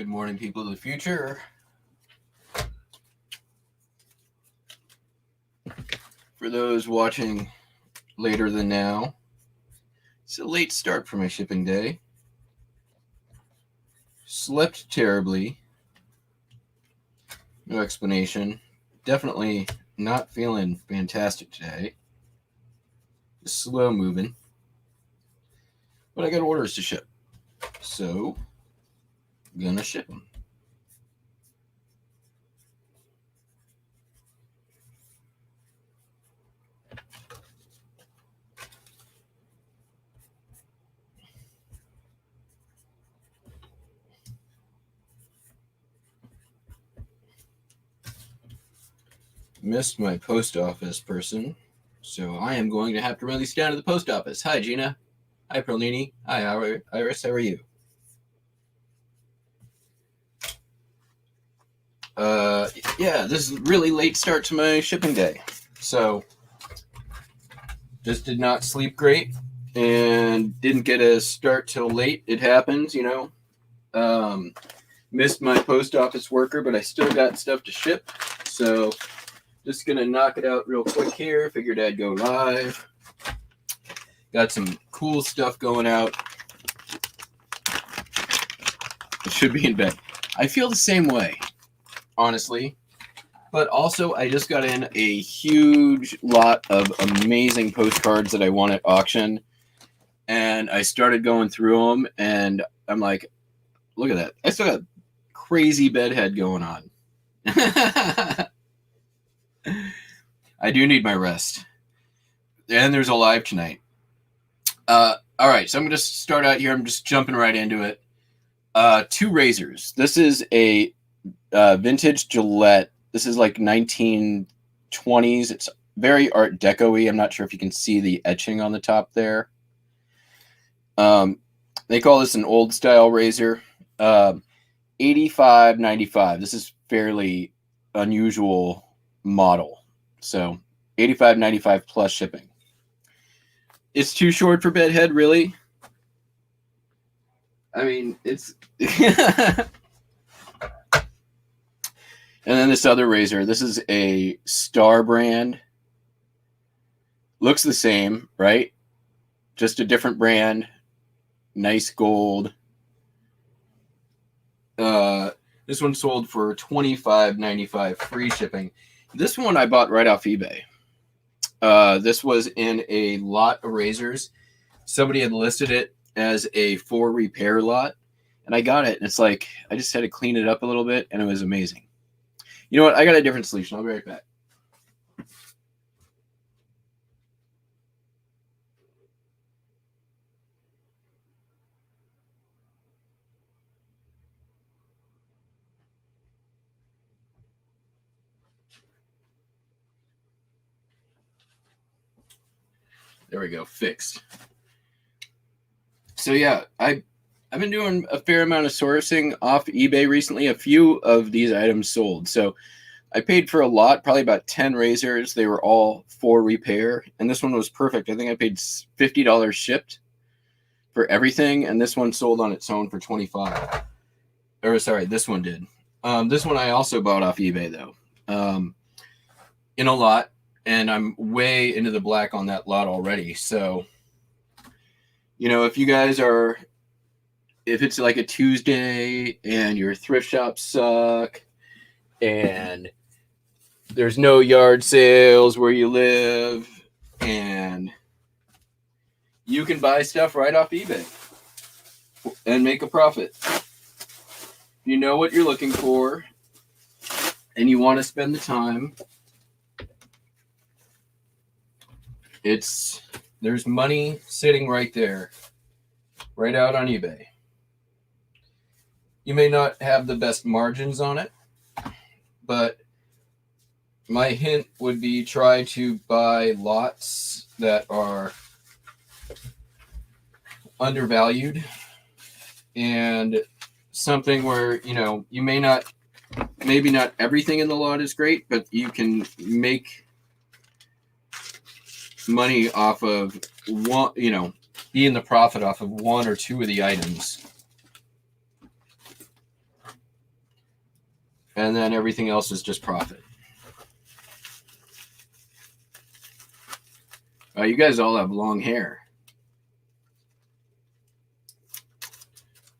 Good morning, people of the future. For those watching later than now, it's a late start for my shipping day. Slept terribly. No explanation. Definitely not feeling fantastic today. Just slow moving. But I got orders to ship. So, I'm gonna ship them. Missed my post office person, so I am going to have to run these down to the post office. Hi, Gina. Hi, Perlini. Hi, Iris. How are you? Yeah, this is a really late start to my shipping day. So, just did not sleep great and didn't get a start till late. It happens, you know. Missed my post office worker, but I still got stuff to ship. So, just gonna knock it out real quick here. Figured I'd go live. Got some cool stuff going out. I should be in bed. I feel the same way, honestly. But also, I just got in a huge lot of amazing postcards that I won at auction. And I started going through them, and I'm like, look at that. I still got crazy bedhead going on. I do need my rest. And there's a live tonight. All right, so I'm going to start out here. I'm just jumping right into it. 2 razors. This is a vintage Gillette. This is like 1920s. It's very Art Deco-y. I'm not sure if you can see the etching on the top there. They call this an old style razor. $85.95. This is fairly unusual model. So $85.95 plus shipping. It's too short for bedhead, really. I mean, it's... And then this other razor. This is a Star brand. Looks the same, right? Just a different brand. Nice gold. This one sold for $25.95 free shipping. This one I bought right off eBay. This was in a lot of razors. Somebody had listed it as a 4 repair lot, and I got it, and it's like I just had to clean it up a little bit, and it was amazing. You know what? I got a different solution. I'll be right back. There we go. Fixed. So yeah, I've been doing a fair amount of sourcing off eBay recently. A few of these items sold. So I paid for a lot, probably about 10 razors. They were all 4 repair, and this one was perfect. I think I paid $50 shipped for everything, and this one sold on its own for $25. Or sorry, this one did. This one I also bought off eBay though, in a lot, and I'm way into the black on that lot already. So, you know, if you guys are, if it's like a Tuesday and your thrift shops suck, and there's no yard sales where you live, and you can buy stuff right off eBay and make a profit. You know what you're looking for, and you want to spend the time. There's money sitting right there, right out on eBay. You may not have the best margins on it, but my hint would be try to buy lots that are undervalued and something where, you know, you maybe not everything in the lot is great, but you can make money off of one, you know, be in the profit off of 1 or 2 of the items. and then everything else is just profit. You guys all have long hair.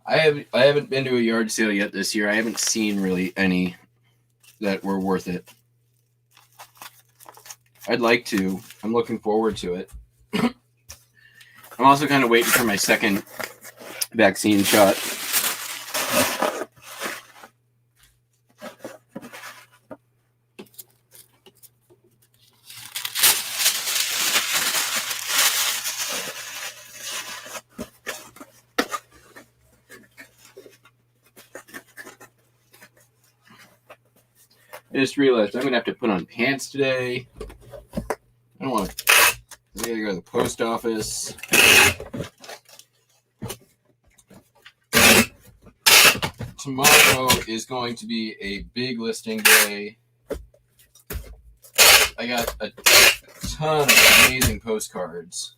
I haven't been to a yard sale yet this year. I haven't seen really any that were worth it. I'd like to. I'm looking forward to it. I'm also kind of waiting for my second vaccine shot. I just realized I'm going to have to put on pants today. I don't want to. I got to go to the post office. Tomorrow is going to be a big listing day. I got a ton of amazing postcards.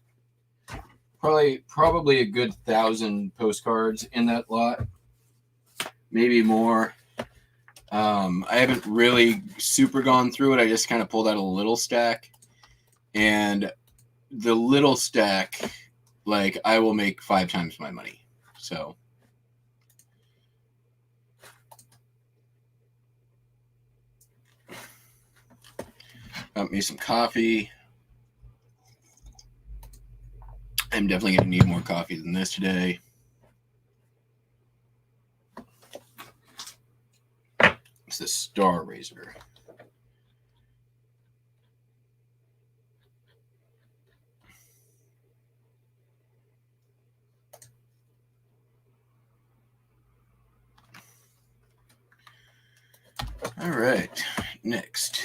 Probably a good 1,000 postcards in that lot. Maybe more. I haven't really super gone through it. I just kind of pulled out a little stack. And the little stack, like, I will make 5 times my money. So. Got me some coffee. I'm definitely going to need more coffee than this today. It's the Star Razor. All right, next.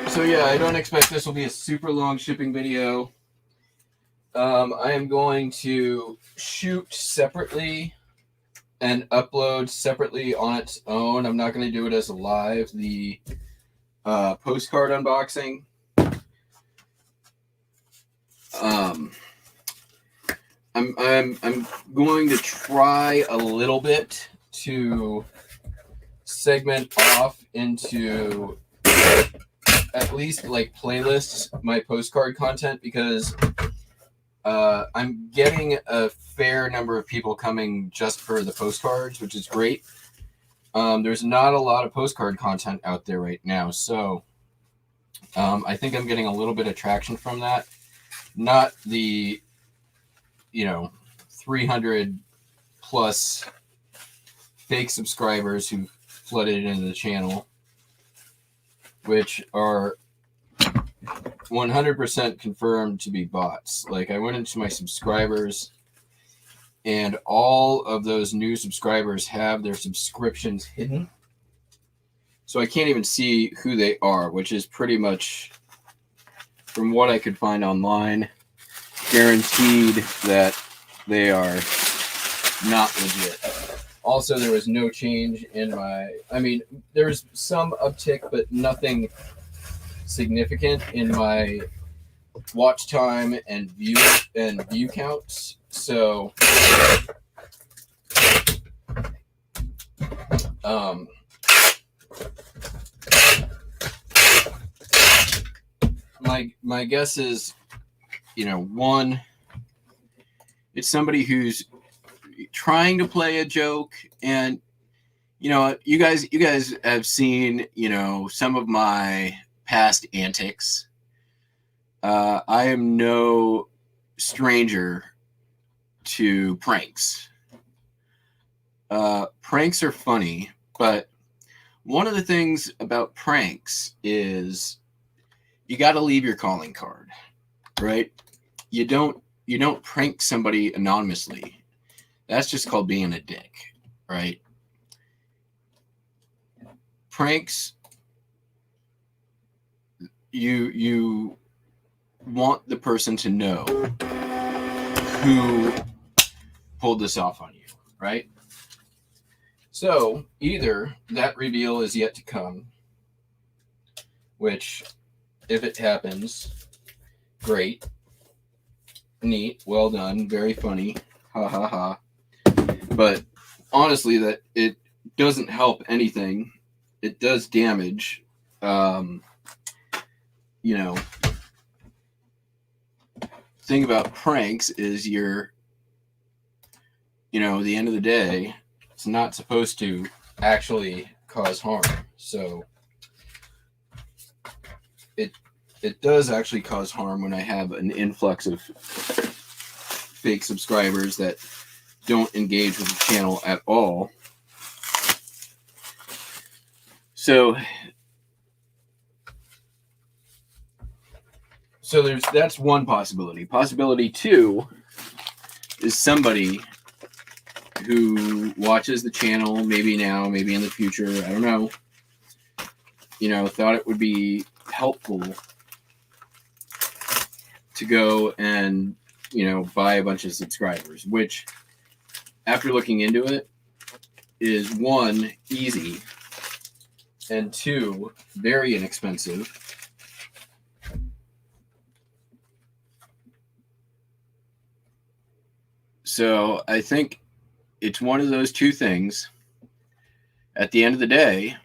So yeah, I don't expect this will be a super long shipping video. I am going to shoot separately and upload separately on its own. I'm not going to do it as a live. The postcard unboxing. I'm going to try a little bit to segment off into at least like playlists my postcard content, because I'm getting a fair number of people coming just for the postcards, which is great. There's not a lot of postcard content out there right now, so I think I'm getting a little bit of traction from that. Not the 300 plus fake subscribers who flooded into the channel, which are 100% confirmed to be bots. Like, I went into my subscribers, and all of those new subscribers have their subscriptions hidden. So I can't even see who they are, which is pretty much, from what I could find online, guaranteed that they are not legit. Also, there was no change in there was some uptick, but nothing significant in my watch time and view counts. So my guess is, one, it's somebody who's trying to play a joke, and you guys have seen some of my past antics. I am no stranger to pranks. Pranks are funny, but one of the things about pranks is you got to leave your calling card, right? You don't prank somebody anonymously. That's just called being a dick, right? Pranks, you want the person to know who pulled this off on you, right? So either that reveal is yet to come, which, if it happens, great, neat, well done, very funny, ha ha ha. But honestly, that it doesn't help anything. It does damage. You know, thing about pranks is the end of the day, it's not supposed to actually cause harm. So it does actually cause harm when I have an influx of fake subscribers that don't engage with the channel at all. So that's one possibility. Possibility two is somebody who watches the channel, maybe now, maybe in the future, I don't know, thought it would be helpful to go and, buy a bunch of subscribers, which, after looking into it, is one, easy, and two, very inexpensive. So I think it's one of those two things. At the end of the day,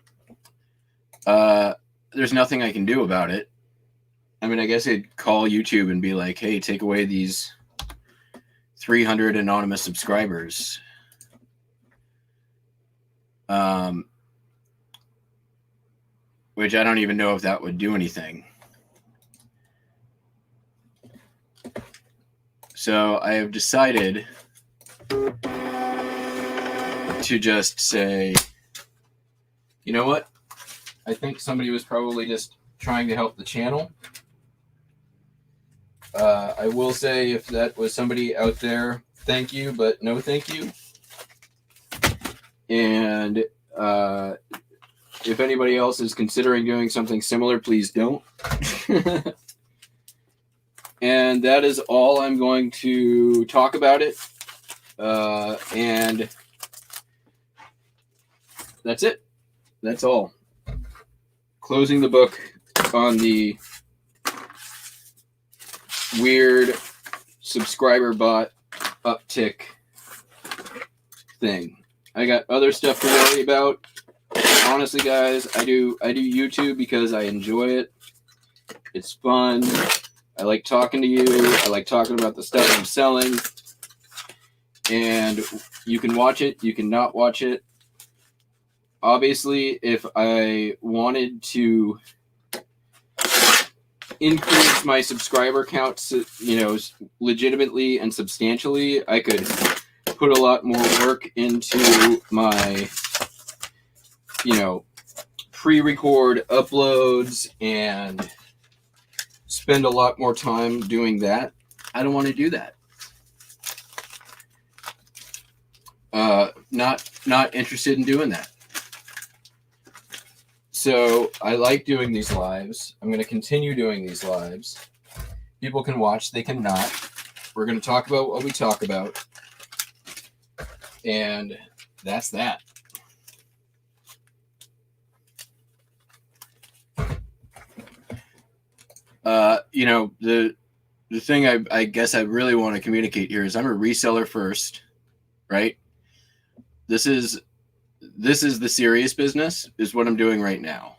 there's nothing I can do about it. I mean, I guess I'd call YouTube and be like, hey, take away these 300 anonymous subscribers. Which I don't even know if that would do anything. So I have decided to just say, you know what? I think somebody was probably just trying to help the channel. I will say, if that was somebody out there, thank you, but no thank you. And if anybody else is considering doing something similar, please don't. And that is all I'm going to talk about it. And that's it. That's all. Closing the book on the weird subscriber bot uptick thing. I got other stuff to worry about. Honestly, guys, I do YouTube because I enjoy it. It's fun. I like talking to you. I like talking about the stuff I'm selling. And you can watch it. You can not watch it. Obviously, if I wanted to increase my subscriber count, legitimately and substantially, I could put a lot more work into my, pre-record uploads and spend a lot more time doing that. I don't want to do that. Not interested in doing that. So I like doing these lives. I'm going to continue doing these lives. People can watch, they can not. We're going to talk about what we talk about. And that's that. The thing I guess I really want to communicate here is I'm a reseller first, right? This is the serious business, is what I'm doing right now.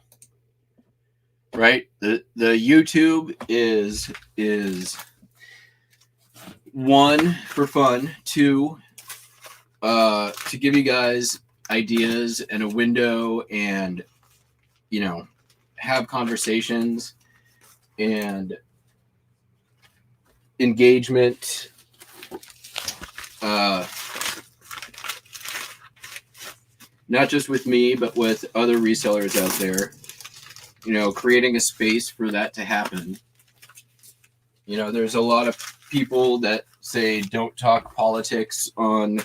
Right? The YouTube is one, for fun, two, to give you guys ideas and a window and, have conversations and engagement. Not just with me, but with other resellers out there, creating a space for that to happen. There's a lot of people that say don't talk politics on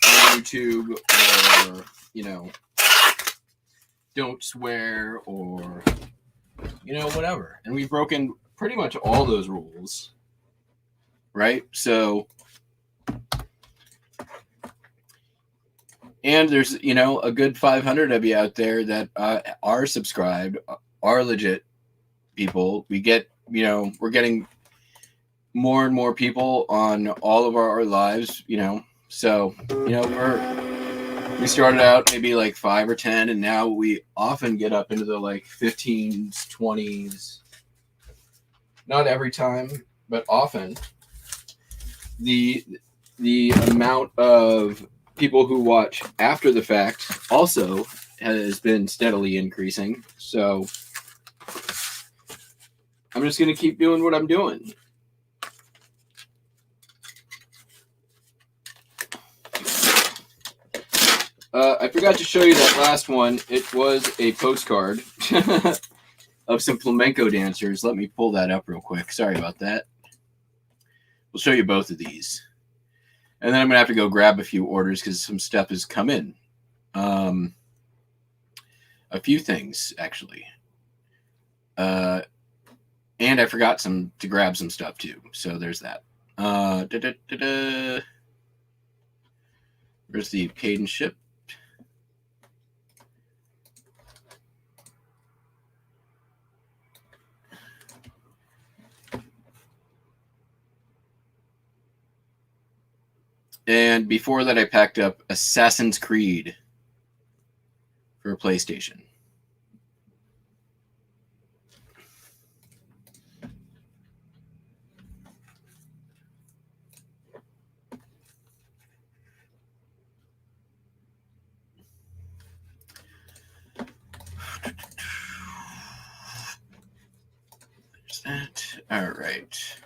YouTube, or, don't swear, or, whatever. And we've broken pretty much all those rules, right? So And there's, a good 500 of you out there that are subscribed, are legit people. We get, we're getting more and more people on all of our lives, So, we started out maybe like 5 or 10, and now we often get up into the like 15s, 20s. Not every time, but often. The amount of people who watch after the fact also has been steadily increasing. So I'm just going to keep doing what I'm doing. I forgot to show you that last one. It was a postcard of some flamenco dancers. Let me pull that up real quick. Sorry about that. We'll show you both of these. And then I'm going to have to go grab a few orders because some stuff has come in. A few things, actually. And I forgot to grab some stuff, too. So there's that. Where's the paid and shipped? And before that, I packed up Assassin's Creed for a PlayStation. There's that. All right.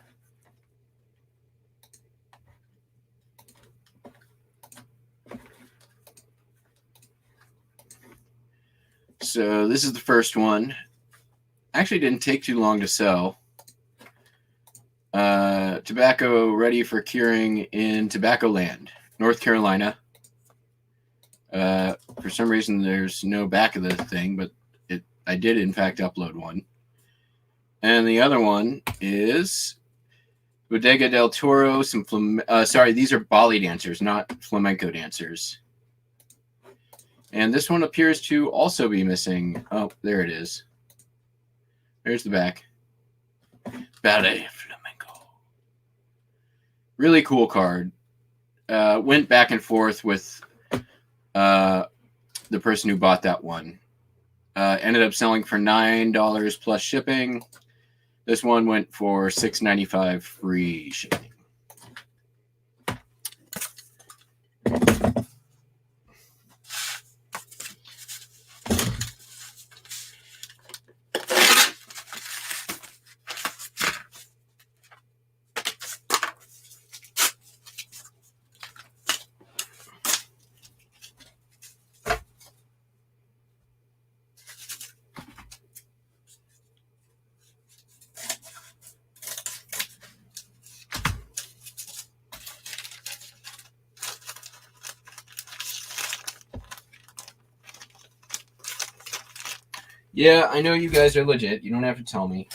So this is the first one. Actually didn't take too long to sell. Tobacco ready for curing in Tobacco Land, North Carolina. For some reason, there's no back of the thing, but I did, in fact, upload one. And the other one is Bodega del Toro. These are Bali dancers, not flamenco dancers. And this one appears to also be missing. Oh, there it is. There's the back. Ballet Flamenco. Really cool card. Went back and forth with the person who bought that one. Ended up selling for $9 plus shipping. This one went for $6.95 free shipping. Yeah, I know you guys are legit. You don't have to tell me.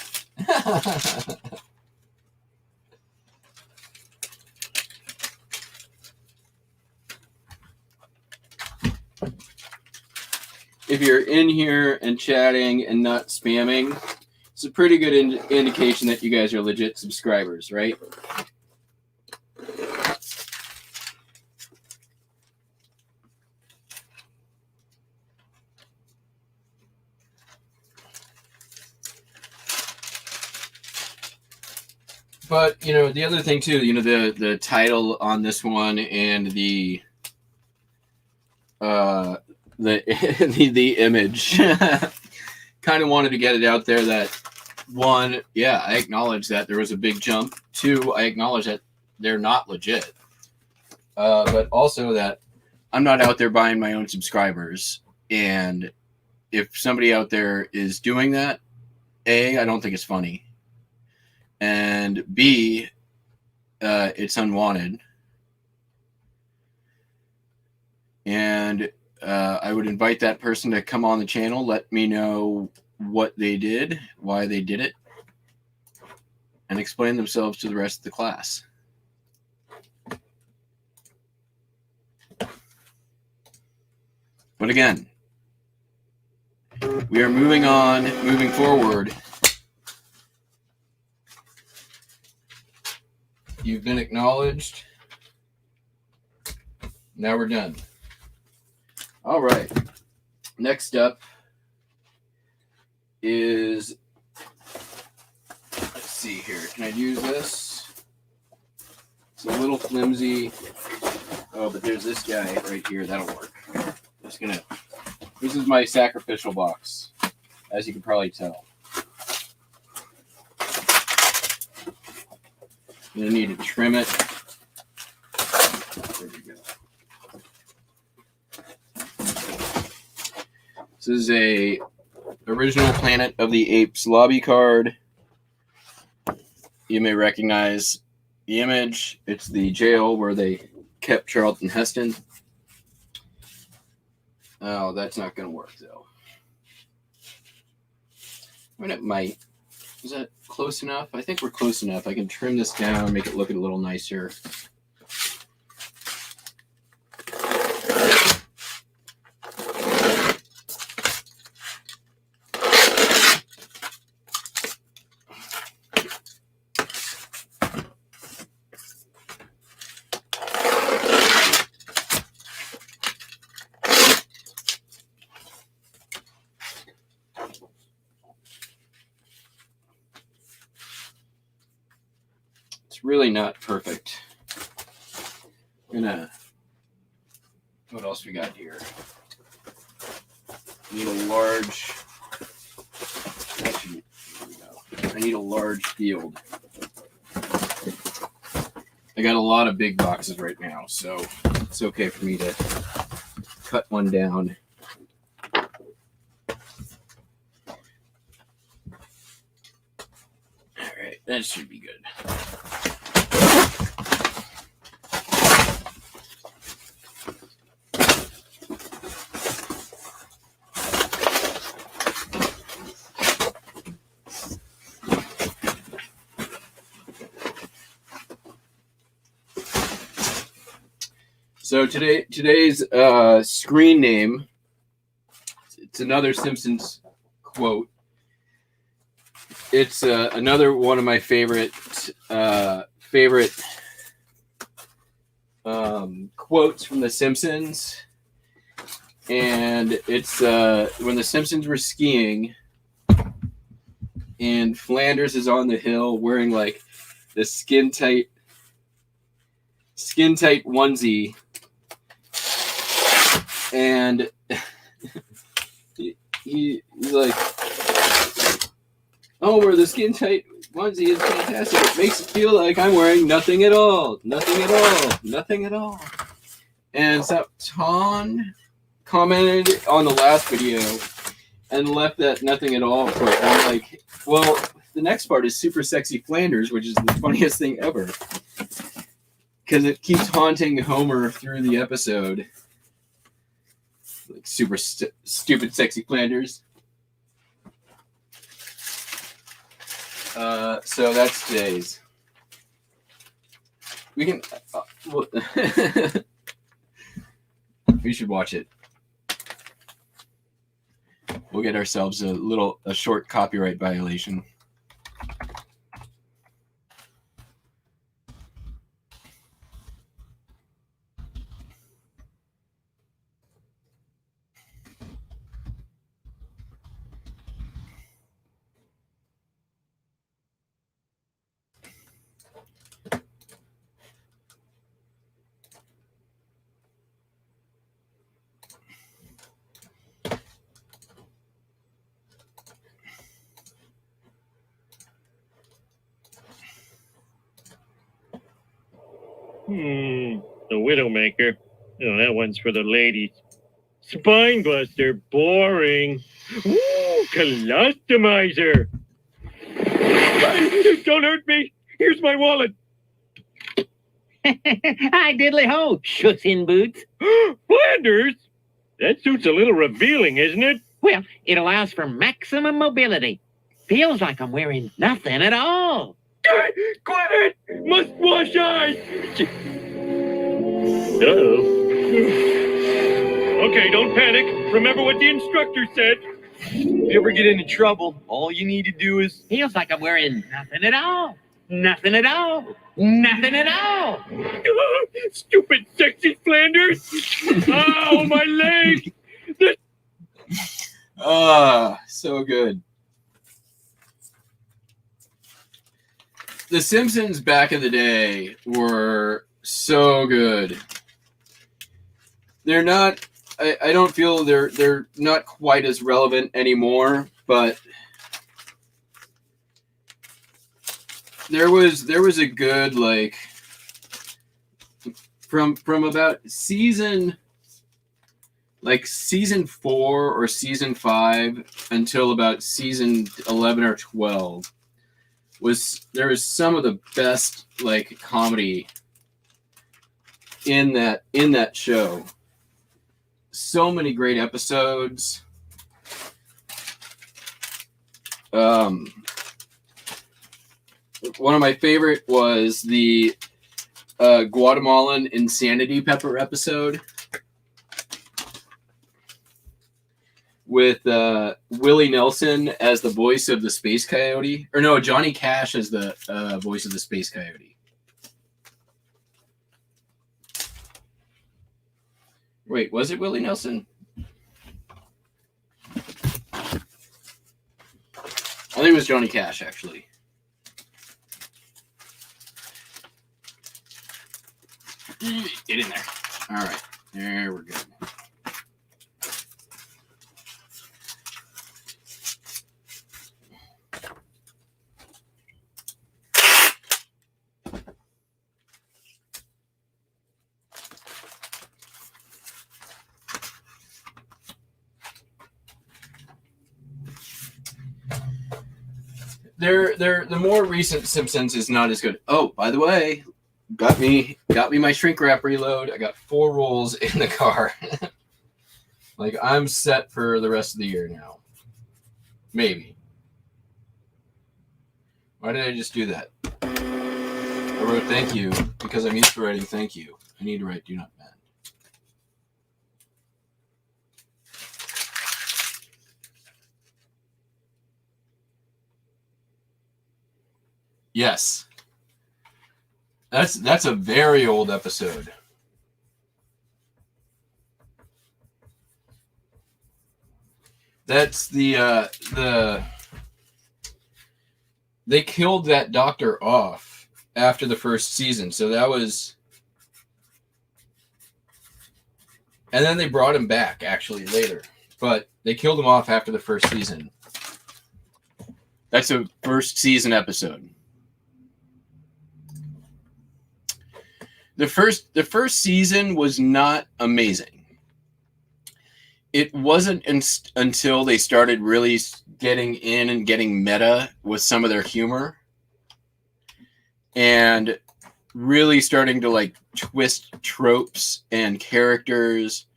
If you're in here and chatting and not spamming, it's a pretty good indication that you guys are legit subscribers, right? But, the other thing too, the title on this one and the the image kind of wanted to get it out there that, one, yeah, I acknowledge that there was a big jump. Two, I acknowledge that they're not legit. But also that I'm not out there buying my own subscribers. And if somebody out there is doing that, A, I don't think it's funny. And B, it's unwanted. And I would invite that person to come on the channel, let me know what they did, why they did it, and explain themselves to the rest of the class. But again, we are moving on, moving forward. You've been acknowledged. Now we're done. All right. Next up is, let's see here. Can I use this? It's a little flimsy. Oh, but there's this guy right here. That'll work. This is my sacrificial box, as you can probably tell. I'm gonna need to trim it. There we go. This is a original Planet of the Apes lobby card. You may recognize the image. It's the jail where they kept Charlton Heston. Oh, that's not going to work, though. I mean, it might. Is that close enough? I think we're close enough. I can trim this down, make it look a little nicer. Really not perfect. What else we got here? I need a large. Actually, here we go. I need a large field. I got a lot of big boxes right now, so it's okay for me to cut one down. All right, that should be good. So today's screen name, it's another Simpsons quote. It's another one of my favorite quotes from The Simpsons. And it's when The Simpsons were skiing and Flanders is on the hill wearing like the skin tight onesie. And he's like, oh, we're the skin tight onesie is fantastic. It makes it feel like I'm wearing nothing at all. Nothing at all. Nothing at all. And so Ton commented on the last video and left that nothing at all quote. And I'm like, well, the next part is Super Sexy Flanders, which is the funniest thing ever. Because it keeps haunting Homer through the episode. Like super stupid sexy Flanders. So that's today's. We can we should watch it. We'll get ourselves a short copyright violation. The Widowmaker. Oh, that one's for the ladies. Spinebuster, boring. Ooh, Colostomizer. Don't hurt me. Here's my wallet. Hi, diddly ho, shucks in boots. Flanders? That suit's a little revealing, isn't it? Well, it allows for maximum mobility. Feels like I'm wearing nothing at all. Quit it! Must wash eyes! Uh-oh. Okay, don't panic. Remember what the instructor said. If you ever get into trouble, all you need to do is... Feels like I'm wearing nothing at all. Nothing at all. Nothing at all. Stupid sexy Flanders. Ow, my leg. So good. The Simpsons back in the day were so good. They're not, I don't feel they're not quite as relevant anymore, but there was a good, like, from about season 4 or season 5 until about season 11 or 12 there was some of the best, like, comedy in that show. So many great episodes. One of my favorite was the Guatemalan Insanity Pepper episode with Willie Nelson as the voice of the Space Coyote. Or no, Johnny Cash as the voice of the Space Coyote. Wait, was it Willie Nelson? I think it was Johnny Cash, actually. Get in there. All right. There we're good. The more recent Simpsons is not as good. Oh, by the way, got me my shrink wrap reload. I got 4 rolls in the car. Like, I'm set for the rest of the year now. Maybe. Why did I just do that? I wrote thank you because I'm used to writing thank you. I need to write do not bend. Yes. That's a very old episode. That's the they killed that doctor off after the first season. So that was, and then they brought him back actually later. But they killed him off after the first season. That's a first season episode. The first season was not amazing. It wasn't until they started really getting in and getting meta with some of their humor and really starting to, like, twist tropes and characters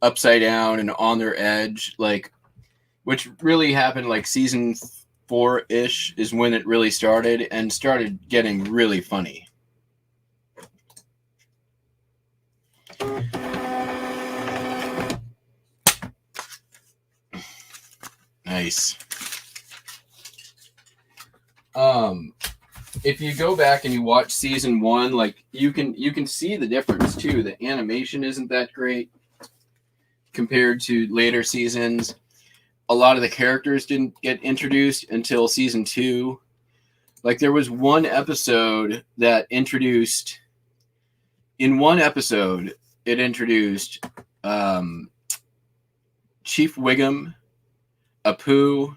upside down and on their edge, like, which really happened like season 4-ish is when it really started and started getting really funny. Nice. If you go back and you watch season 1, like, you can see the difference too. The animation isn't that great compared to later seasons. A lot of the characters didn't get introduced until season 2. Like, there was one episode that introduced, in one episode, it introduced Chief Wiggum, Apu,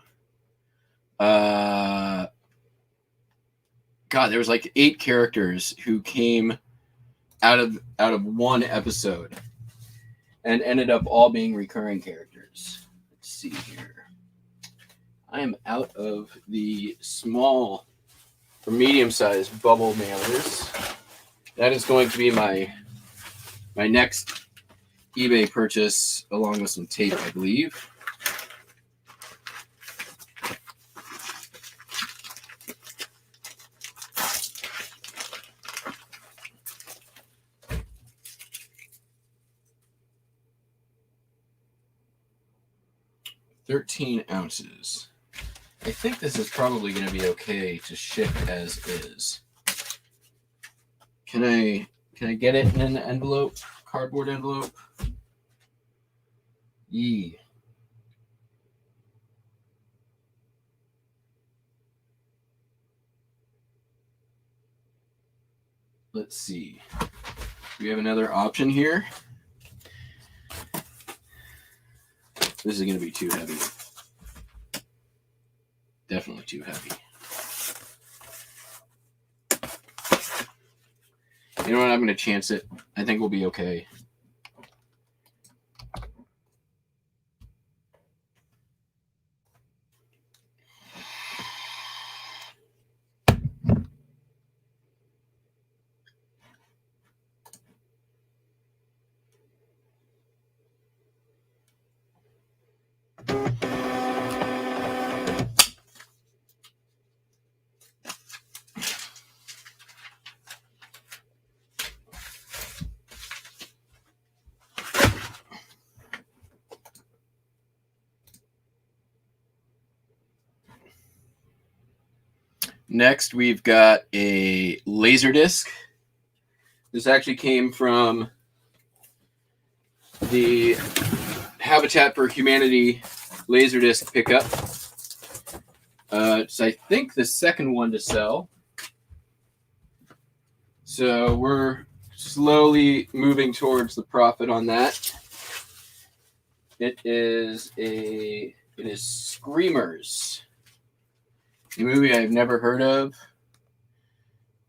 God, there was like 8 characters who came out of one episode and ended up all being recurring characters. Let's see here. I am out of the small or medium-sized bubble mailers. That is going to be my next eBay purchase, along with some tape, I believe. 13 ounces. I think this is probably going to be okay to ship as is. Can I get it in an envelope? Cardboard envelope? Yee. Let's see. We have another option here. This is going to be too heavy. Definitely too heavy. You know what? I'm going to chance it. I think we'll be okay. Next, we've got a Laserdisc. This actually came from the Habitat for Humanity Laserdisc pickup. It's, I think, the second one to sell. So we're slowly moving towards the profit on that. It is Screamers, a movie I've never heard of.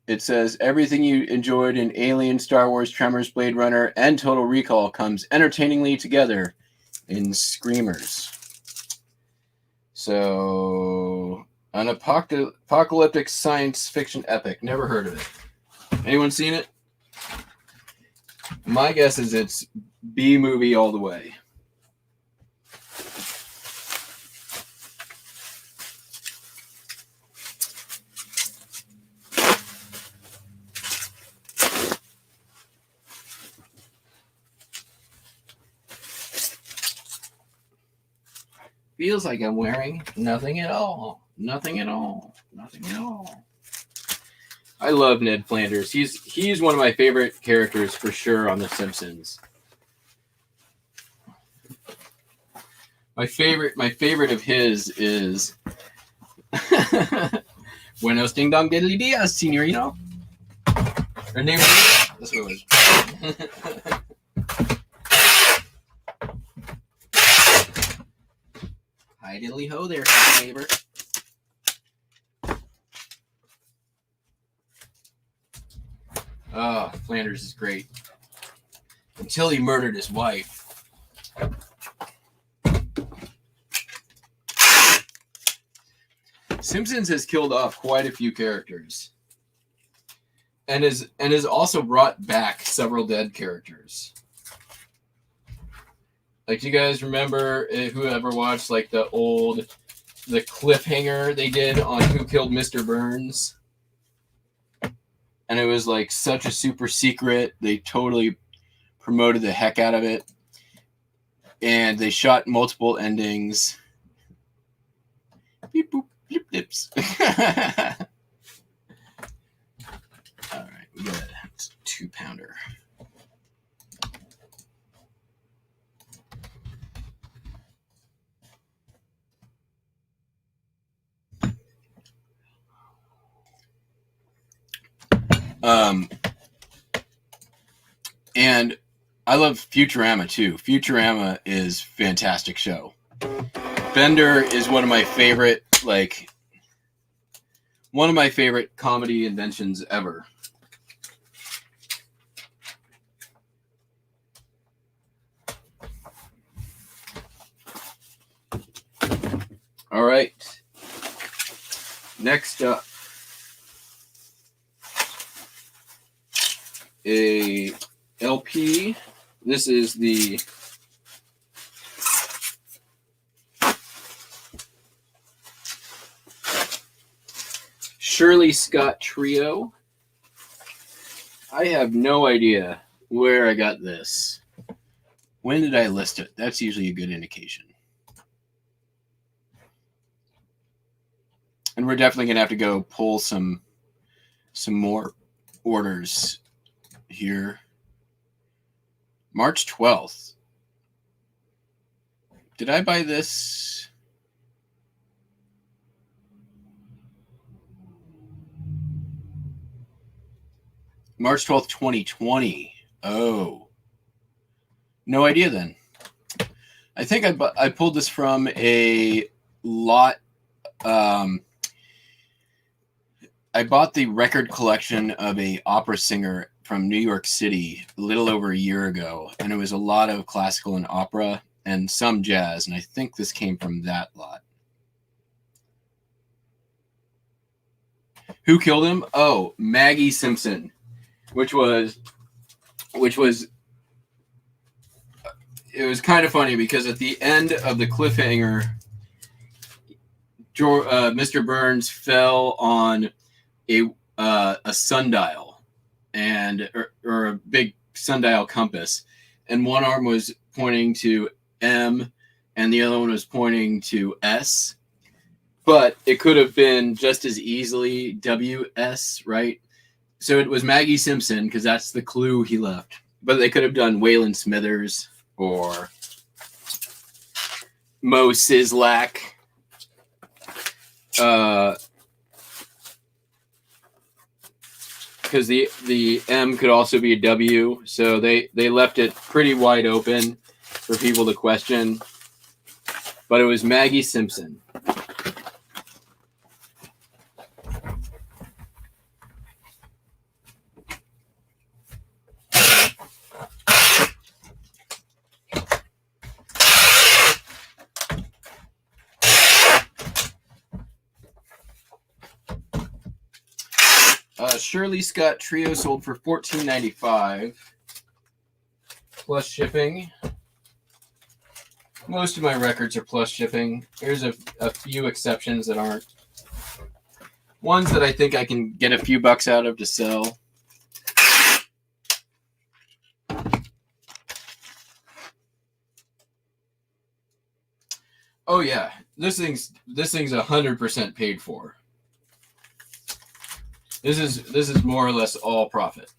It says everything you enjoyed in Alien, Star Wars, Tremors, Blade Runner, and Total Recall comes entertainingly together in Screamers. So, an apocalyptic science fiction epic. Never heard of it. Anyone seen it? My guess is it's B movie all the way. Feels like I'm wearing nothing at all. Nothing at all. Nothing at all. I love Ned Flanders. He's one of my favorite characters for sure on The Simpsons. My favorite of his is Buenos ding dong diddly dias, señorito. Her name is that's what it was. Hi diddly ho there, neighbor. Oh, Flanders is great. Until he murdered his wife. Simpsons has killed off quite a few characters. And has also brought back several dead characters. Like, do you guys remember, whoever watched like the cliffhanger they did on Who Killed Mr. Burns? And it was like such a super secret. They totally promoted the heck out of it. And they shot multiple endings. Beep boop, blip blips. All right, we got a 2-pounder. And I love Futurama too. Futurama is a fantastic show. Bender is one of my favorite comedy inventions ever. All right. Next up, a LP. This is the Shirley Scott Trio. I have no idea where I got this. When did I list it? That's usually a good indication. And we're definitely gonna have to go pull some more orders here. March 12th. Did I buy this? March 12th, 2020. Oh. No idea then. I think I pulled this from a lot. I bought the record collection of a opera singer from New York City a little over a year ago, and it was a lot of classical and opera and some jazz, and I think this came from that lot. Who killed him? Oh, Maggie Simpson, which was it was kind of funny because at the end of the cliffhanger, Mr. Burns fell on a sundial or a big sundial compass, and one arm was pointing to M and the other one was pointing to S, but it could have been just as easily WS, right? So it was Maggie Simpson because that's the clue he left, but they could have done Waylon Smithers or Mo Sizlak. Because the M could also be a W, so they left it pretty wide open for people to question. But it was Maggie Simpson. Shirley Scott Trio sold for $14.95 plus shipping. Most of my records are plus shipping. There's a few exceptions that aren't. Ones that I think I can get a few bucks out of to sell. Oh yeah, this thing's 100% paid for. This is more or less all profit.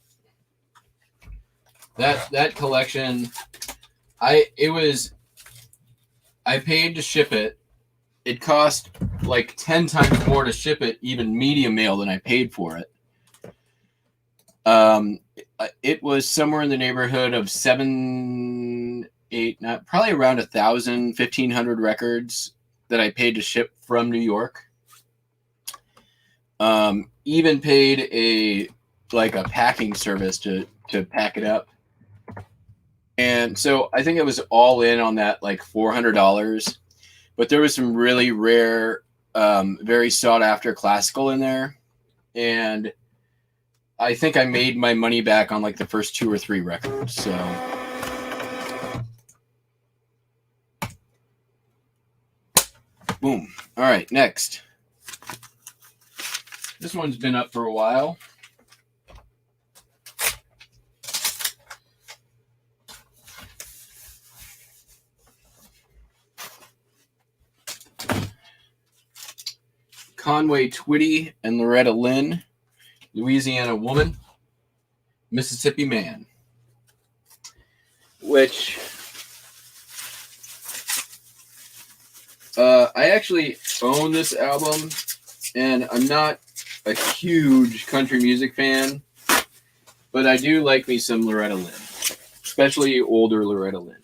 That collection, I paid to ship it. It cost like 10 times more to ship it, even medium mail, than I paid for it. It was somewhere in the neighborhood of 7, 8, probably around 1,000, 1,500 records that I paid to ship from New York. Even paid a packing service to pack it up. And so I think it was all in on that like $400, but there was some really rare, very sought after classical in there. And I think I made my money back on like the first 2 or 3 records. So boom. All right, next. This one's been up for a while. Conway Twitty and Loretta Lynn, Louisiana Woman, Mississippi Man. Which I actually own this album, and I'm not a huge country music fan, but I do like me some Loretta Lynn, especially older Loretta Lynn.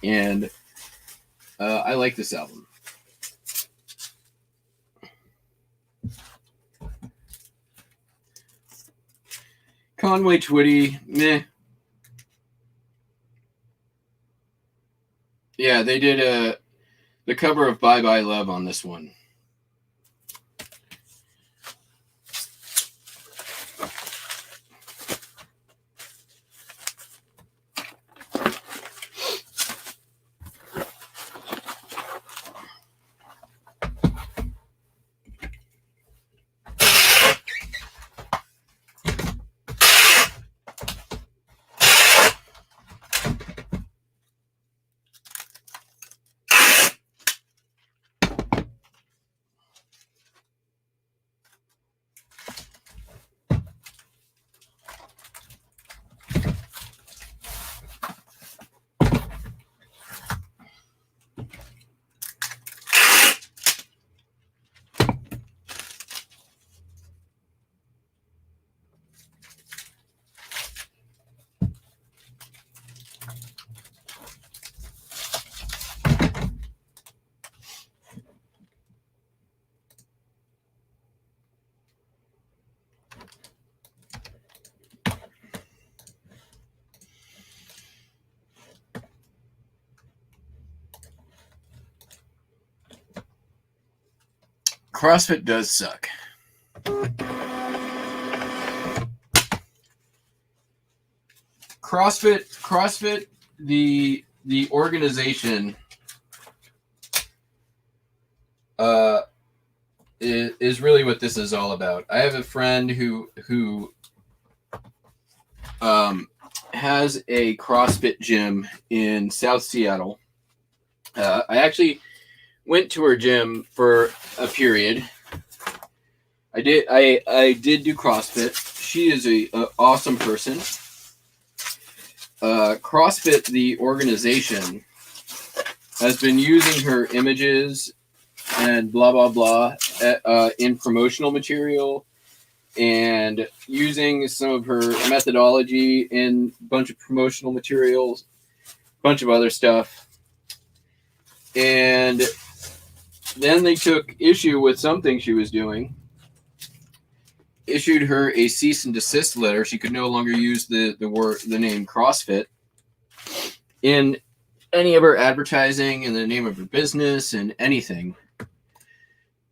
And I like this album. Conway Twitty, meh. Yeah, they did the cover of Bye Bye Love on this one. CrossFit does suck. CrossFit, the organization, is really what this is all about. I have a friend who has a CrossFit gym in South Seattle. I actually went to her gym for a period. I did do CrossFit. She is a awesome person. CrossFit, the organization, has been using her images and blah blah blah in promotional material, and using some of her methodology in a bunch of promotional materials, a bunch of other stuff. And then they took issue with something she was doing, issued her a cease and desist letter. She could no longer use the name CrossFit in any of her advertising, in the name of her business, and anything.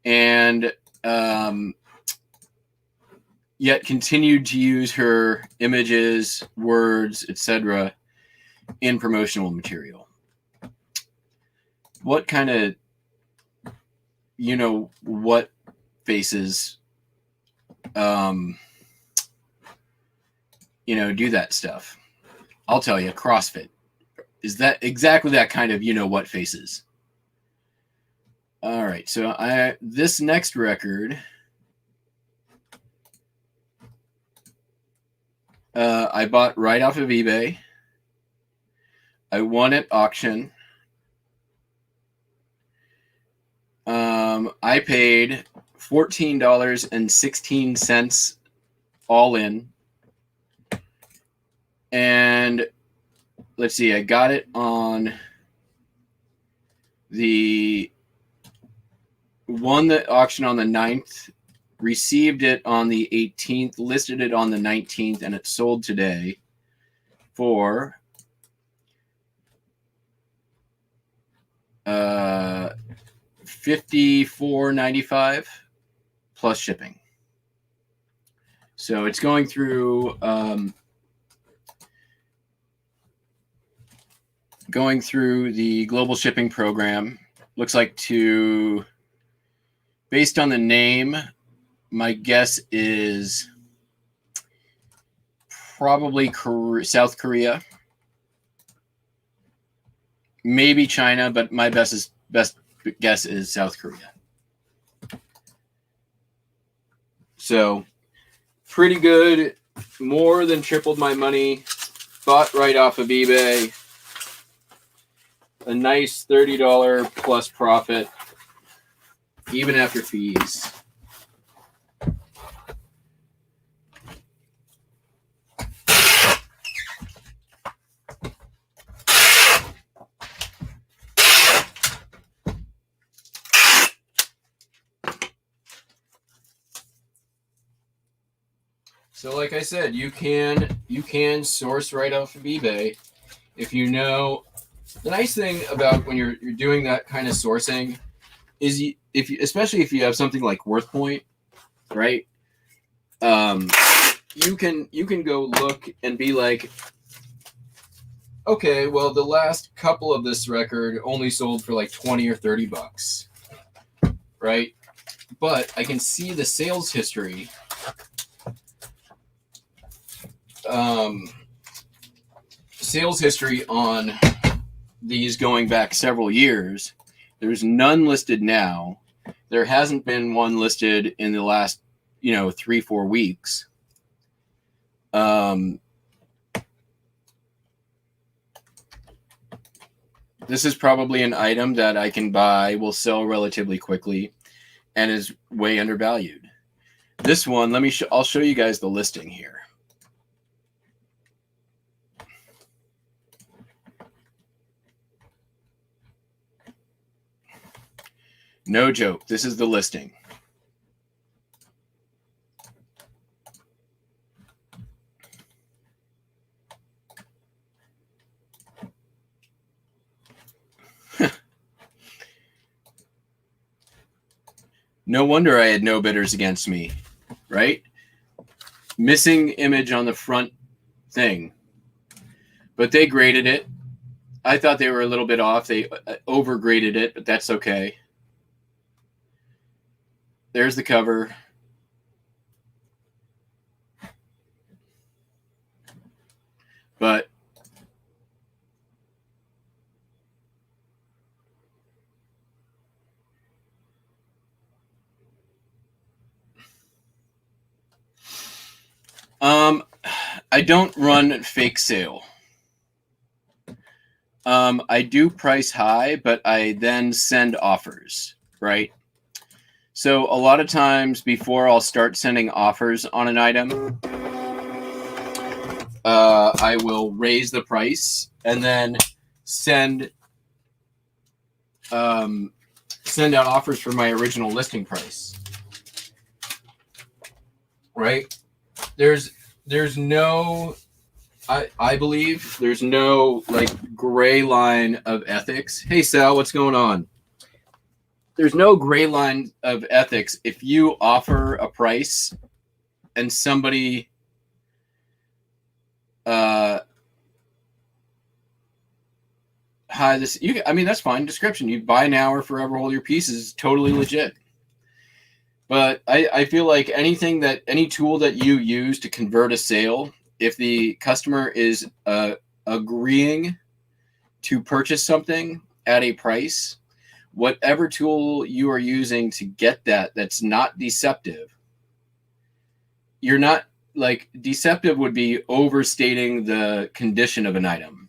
And yet continued to use her images, words, etc. in promotional material. What kind of, what faces, do that stuff? I'll tell you, CrossFit is that exactly that kind of, what faces. All right, so this next record, I bought right off of eBay. I won at auction. I paid $14.16 all in. And let's see, I got it on won the auction on the 9th, received it on the 18th, listed it on the 19th, and it sold today for $54.95 plus shipping. So it's going through the global shipping program. Looks like based on the name, my guess is probably South Korea, maybe China, but my best guess is South Korea. So pretty good, more than tripled my money, bought right off of eBay, a nice $30 plus profit, even after fees. So like I said, you can source right off of eBay if you know. The nice thing about when you're doing that kind of sourcing is especially if you have something like WorthPoint, right? You can go look and be like, okay, well, the last couple of this record only sold for like $20 or $30, right? But I can see the sales history. Sales history on these going back several years. There's none listed now. There hasn't been one listed in the last, 3-4 weeks. This is probably an item that I can buy, will sell relatively quickly, and is way undervalued. This one, I'll show you guys the listing here. No joke. This is the listing. No wonder I had no bidders against me, right? Missing image on the front thing. But they graded it. I thought they were a little bit off. They overgraded it, but that's okay. There's the cover. But I don't run fake sale. I do price high, but I then send offers, right? So a lot of times before I'll start sending offers on an item, I will raise the price and then send out offers for my original listing price. Right? There's no, I believe there's no like gray line of ethics. Hey Sal, what's going on? There's no gray line of ethics if you offer a price and somebody hi this you I mean that's fine. Description, you buy now or forever hold your peace is totally legit. But I feel like any tool that you use to convert a sale, if the customer is agreeing to purchase something at a price, whatever tool you are using to get that's not deceptive, you're not like deceptive would be overstating the condition of an item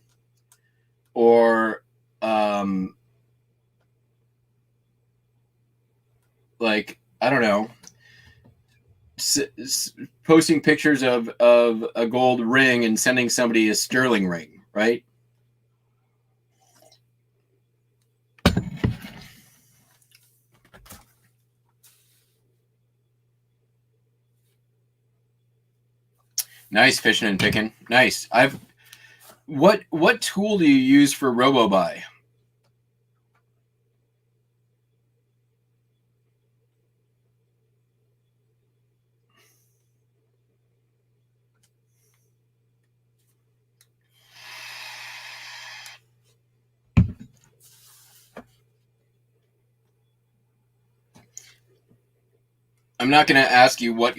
or like I don't know, posting pictures of a gold ring and sending somebody a sterling ring, right? Nice fishing and picking. Nice. What tool do you use for RoboBuy? I'm not going to ask you what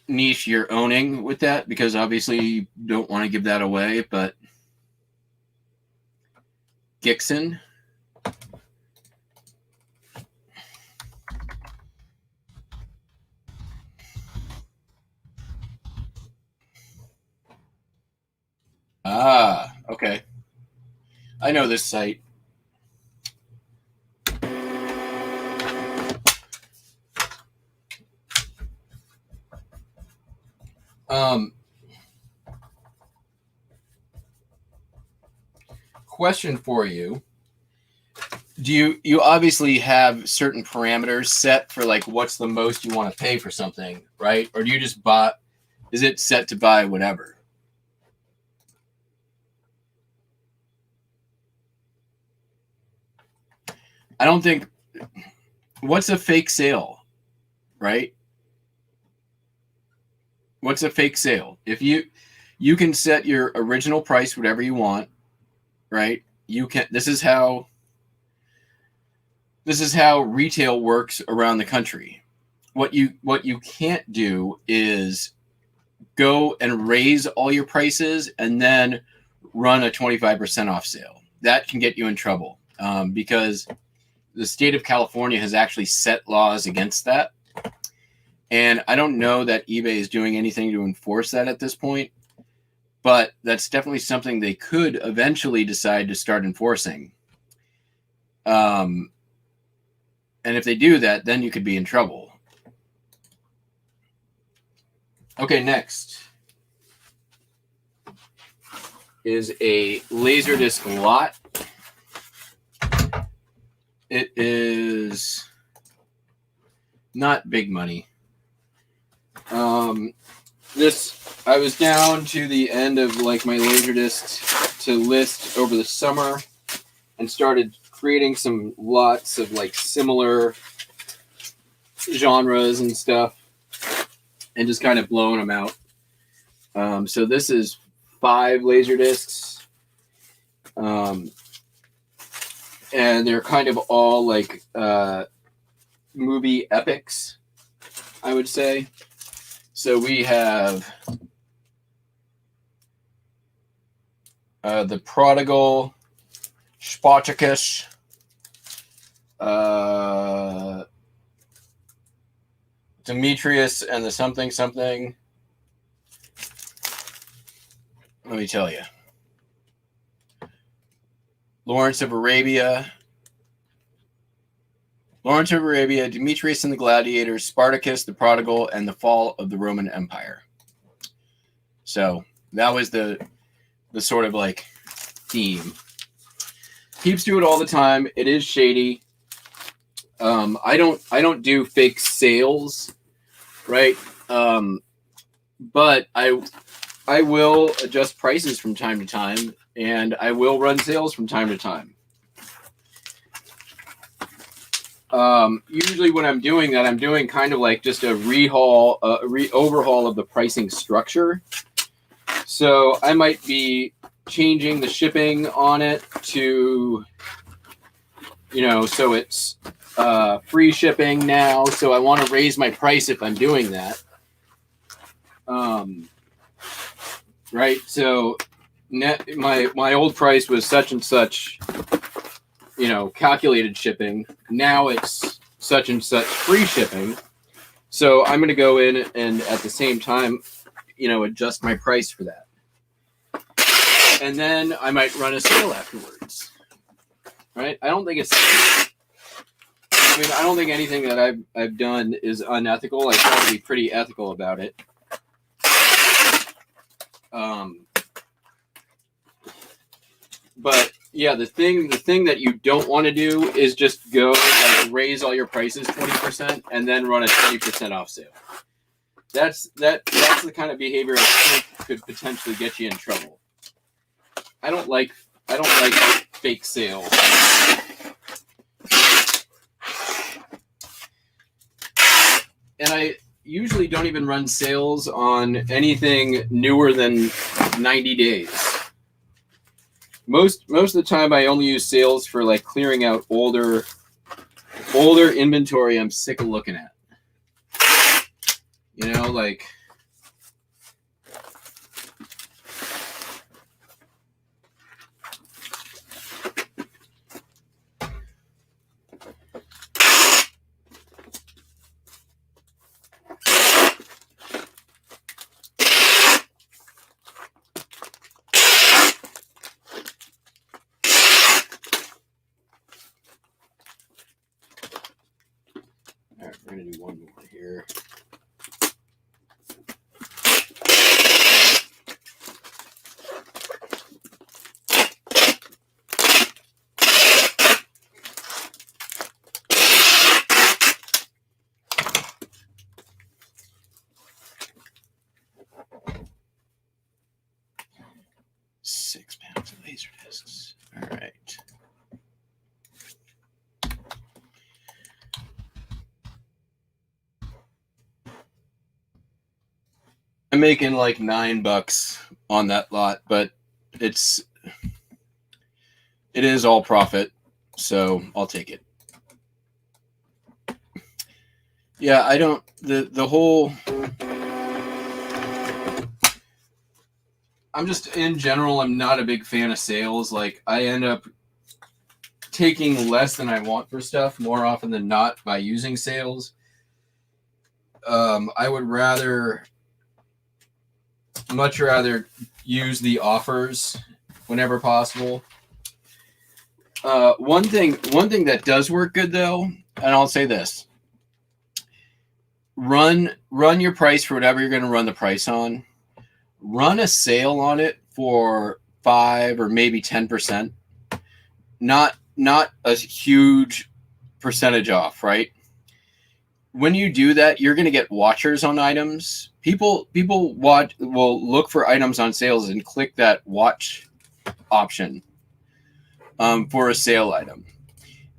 niche you're owning with that because obviously you don't want to give that away, but Gixxon. Ah, okay. I know this site. Question for you. Do you obviously have certain parameters set for like what's the most you want to pay for something, right? Or do you just buy, is it set to buy whatever? I don't think, what's a fake sale, right? What's a fake sale? If you can set your original price whatever you want, right? You can, this is how retail works around the country. What you can't do is go and raise all your prices and then run a 25% off sale. That can get you in trouble because the state of California has actually set laws against that. And I don't know that eBay is doing anything to enforce that at this point, but that's definitely something they could eventually decide to start enforcing. And if they do that, then you could be in trouble. Okay, next is a Laserdisc lot. It is not big money. I was down to the end of like my Laserdiscs to list over the summer and started creating some lots of like similar genres and stuff, and just kind of blowing them out. So this is 5 laser discs, and they're kind of all like movie epics, I would say. So we have The Prodigal, Spartacus, Demetrius and the something something. Let me tell you. Lawrence of Arabia, Demetrius and the Gladiators, Spartacus, the Prodigal, and the Fall of the Roman Empire. So that was the sort of like theme. Keeps do it all the time. It is shady. I don't do fake sales, right? But I will adjust prices from time to time, and I will run sales from time to time. Usually when I'm doing that, I'm doing kind of like just a overhaul of the pricing structure. So I might be changing the shipping on it to, so it's free shipping now. So I want to raise my price if I'm doing that. Right. So my old price was such and such, calculated shipping. Now it's such and such free shipping. So I'm going to go in and at the same time, adjust my price for that. And then I might run a sale afterwards. Right? I don't think anything that I've done is unethical. I try to be pretty ethical about it. But yeah, the thing that you don't want to do is just go like raise all your prices 20% and then run a 20% off sale. That's the kind of behavior I think could potentially get you in trouble. I don't like fake sales. And I usually don't even run sales on anything newer than 90 days. Most of the time I only use sales for like clearing out older inventory I'm sick of looking at. Like all right, we're going to do one more here. Six pounds of laser discs. All right. I'm making like $9 on that lot, but it is all profit, so I'll take it. Yeah, I don't the whole I'm just in general I'm not a big fan of sales. Like I end up taking less than I want for stuff more often than not by using sales. I would much rather use the offers whenever possible. One thing that does work good though, and I'll say this: run your price for whatever you're going to run the price on. Run a sale on it for 5 or maybe 10%. Not a huge percentage off, right? When you do that, you're going to get watchers on items. People will look for items on sales and click that watch option for a sale item.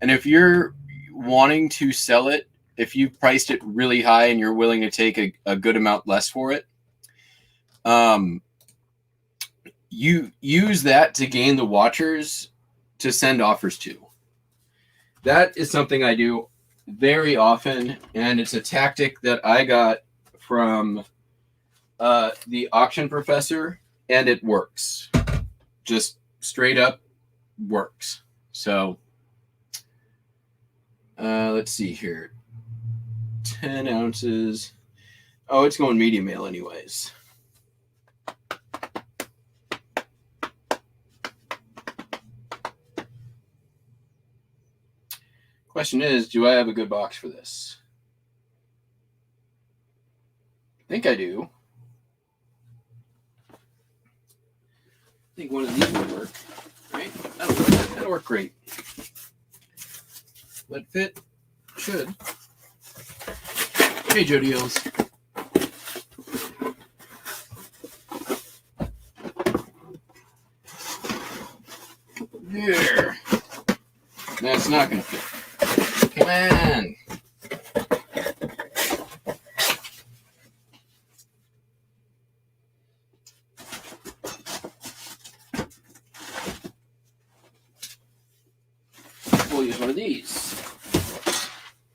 And if you're wanting to sell it if you priced it really high and you're willing to take a good amount less for it, you use that to gain the watchers to send offers to. That is something I do very often, and it's a tactic that I got from the auction professor, and it works. Just straight up works. So let's see here. 10 ounces. Oh, it's going medium ale anyways. Question is, do I have a good box for this? I think I do. I think one of these would work, right? That'll work great. Let fit. Should. Hey, Jody Hills. There. That's not going to fit. Come on. We'll use one of these.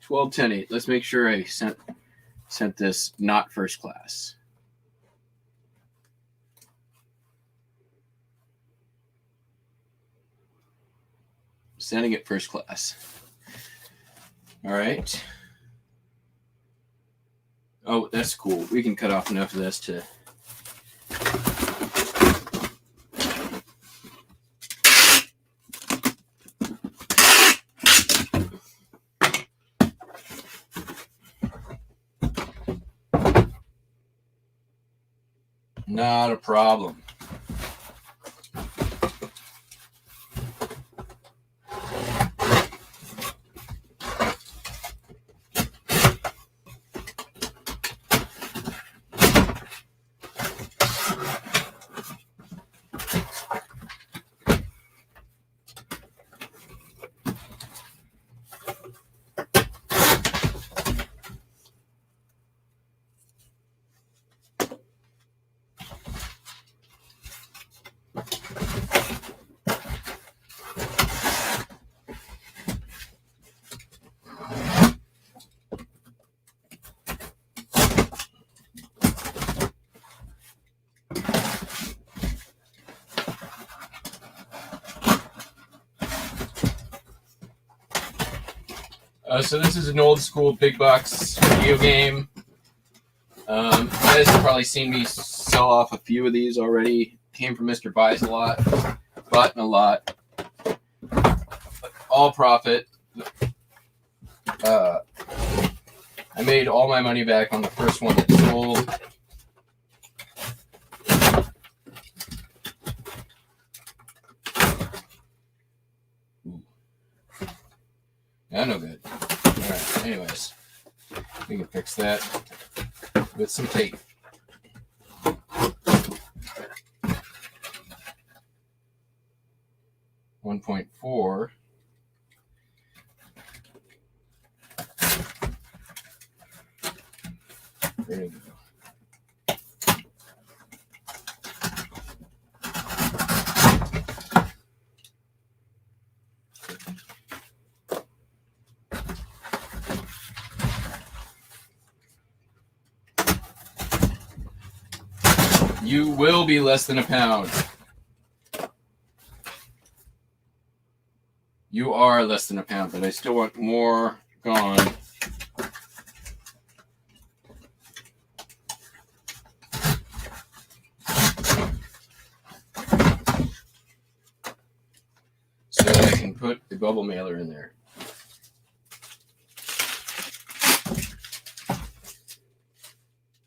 12-10-8. Let's make sure I sent this not first class. Sending it first class. All right. Oh, that's cool. We can cut off enough of this to... Not a problem. So this is an old school big box video game. You guys have probably seen me sell off a few of these already. Came from Mr. Buys a lot, bought in a lot. All profit. I made all my money back on the first one that sold. Yeah, no good. All right, anyways, we can fix that with some tape. .4. There you go. You will be less than a pound. You are less than a pound, but I still want more gone. So I can put the bubble mailer in there.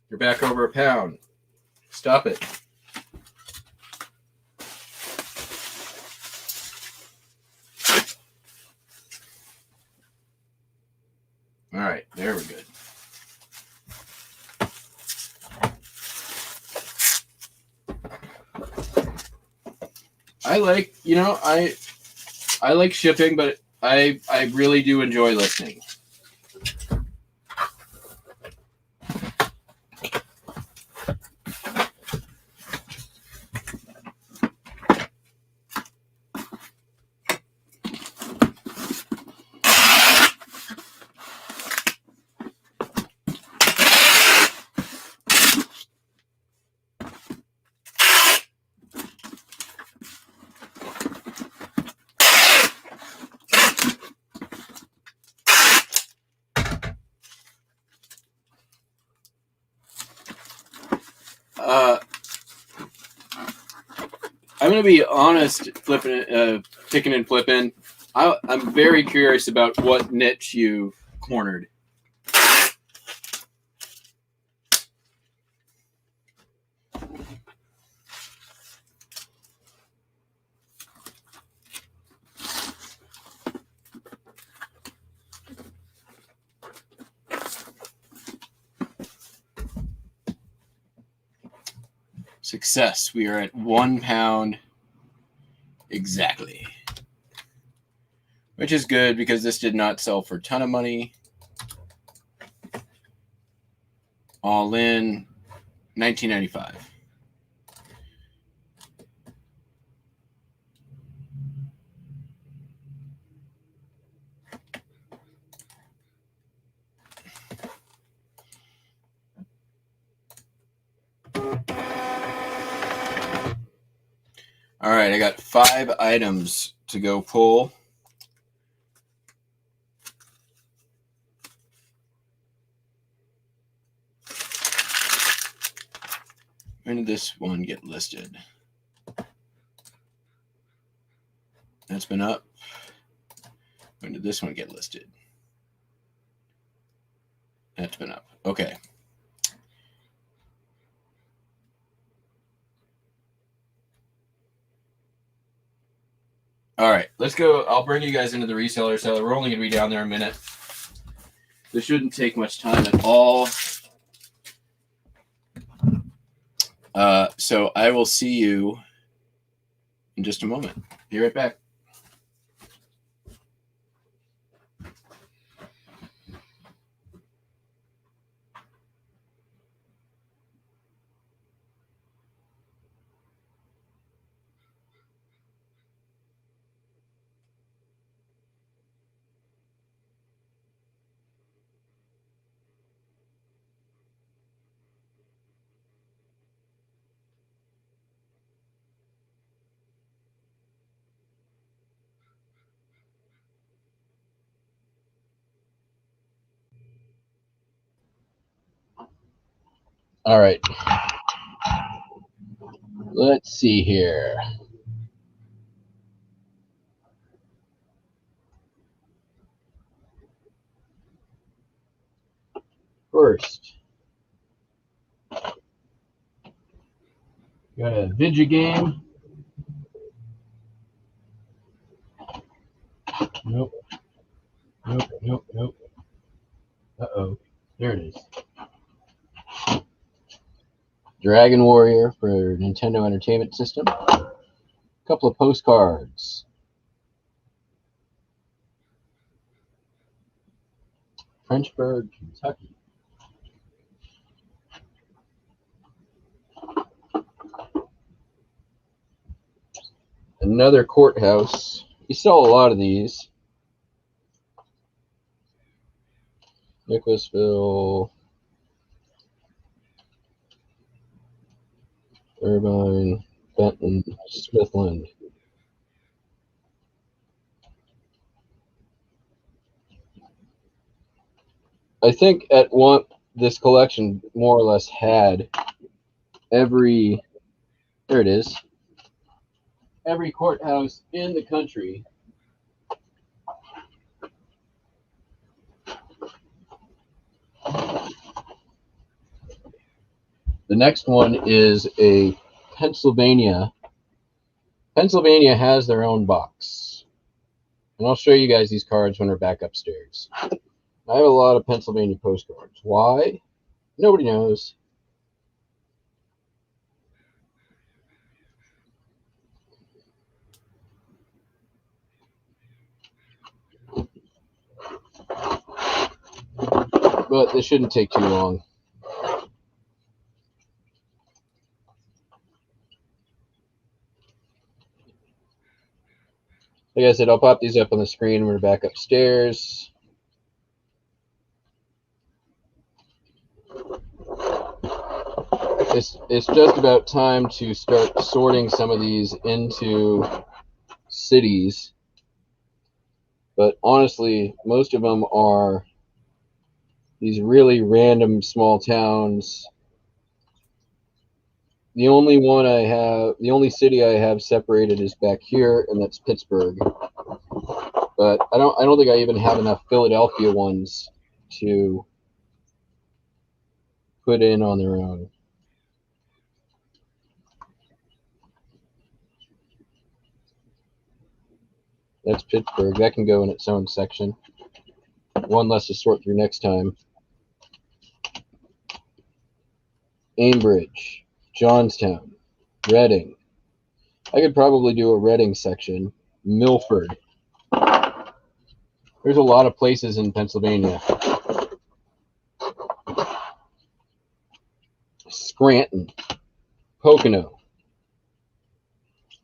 You're back over a pound. Stop it. All right, there we're good. I like, I like shipping, but I really do enjoy listening. I'm gonna be honest, picking and flipping. I'm very curious about what niche you cornered. Success. We are at £1 exactly. Which is good because this did not sell for a ton of money. All in $19.95. All right, I got 5 items to go pull. When did this one get listed? That's been up. When did this one get listed? That's been up. Okay. All right, let's go. I'll bring you guys into the reseller cellar. We're only going to be down there a minute. This shouldn't take much time at all. So I will see you in just a moment. Be right back. All right. Let's see here. First, got a Vidya game. Nope. Uh-oh. There it is. Dragon Warrior for Nintendo Entertainment System. A couple of postcards. Frenchburg, Kentucky. Another courthouse. You sell a lot of these. Nicholasville, Irvine, Benton, Smithland. I think at one this collection more or less had every, there it is, every courthouse in the country. The next one is a Pennsylvania. Pennsylvania has their own box. And I'll show you guys these cards when we're back upstairs. I have a lot of Pennsylvania postcards. Why? Nobody knows. But this shouldn't take too long. Like I said, I'll pop these up on the screen when we're back upstairs. It's just about time to start sorting some of these into cities. But honestly, most of them are these really random small towns. The only one I have, the only city I have separated is back here, and that's Pittsburgh. But I don't think I even have enough Philadelphia ones to put in on their own. That's Pittsburgh. That can go in its own section. One less to sort through next time. Ambridge, Johnstown, Reading. I could probably do a Reading section. Milford. There's a lot of places in Pennsylvania. Scranton, Pocono,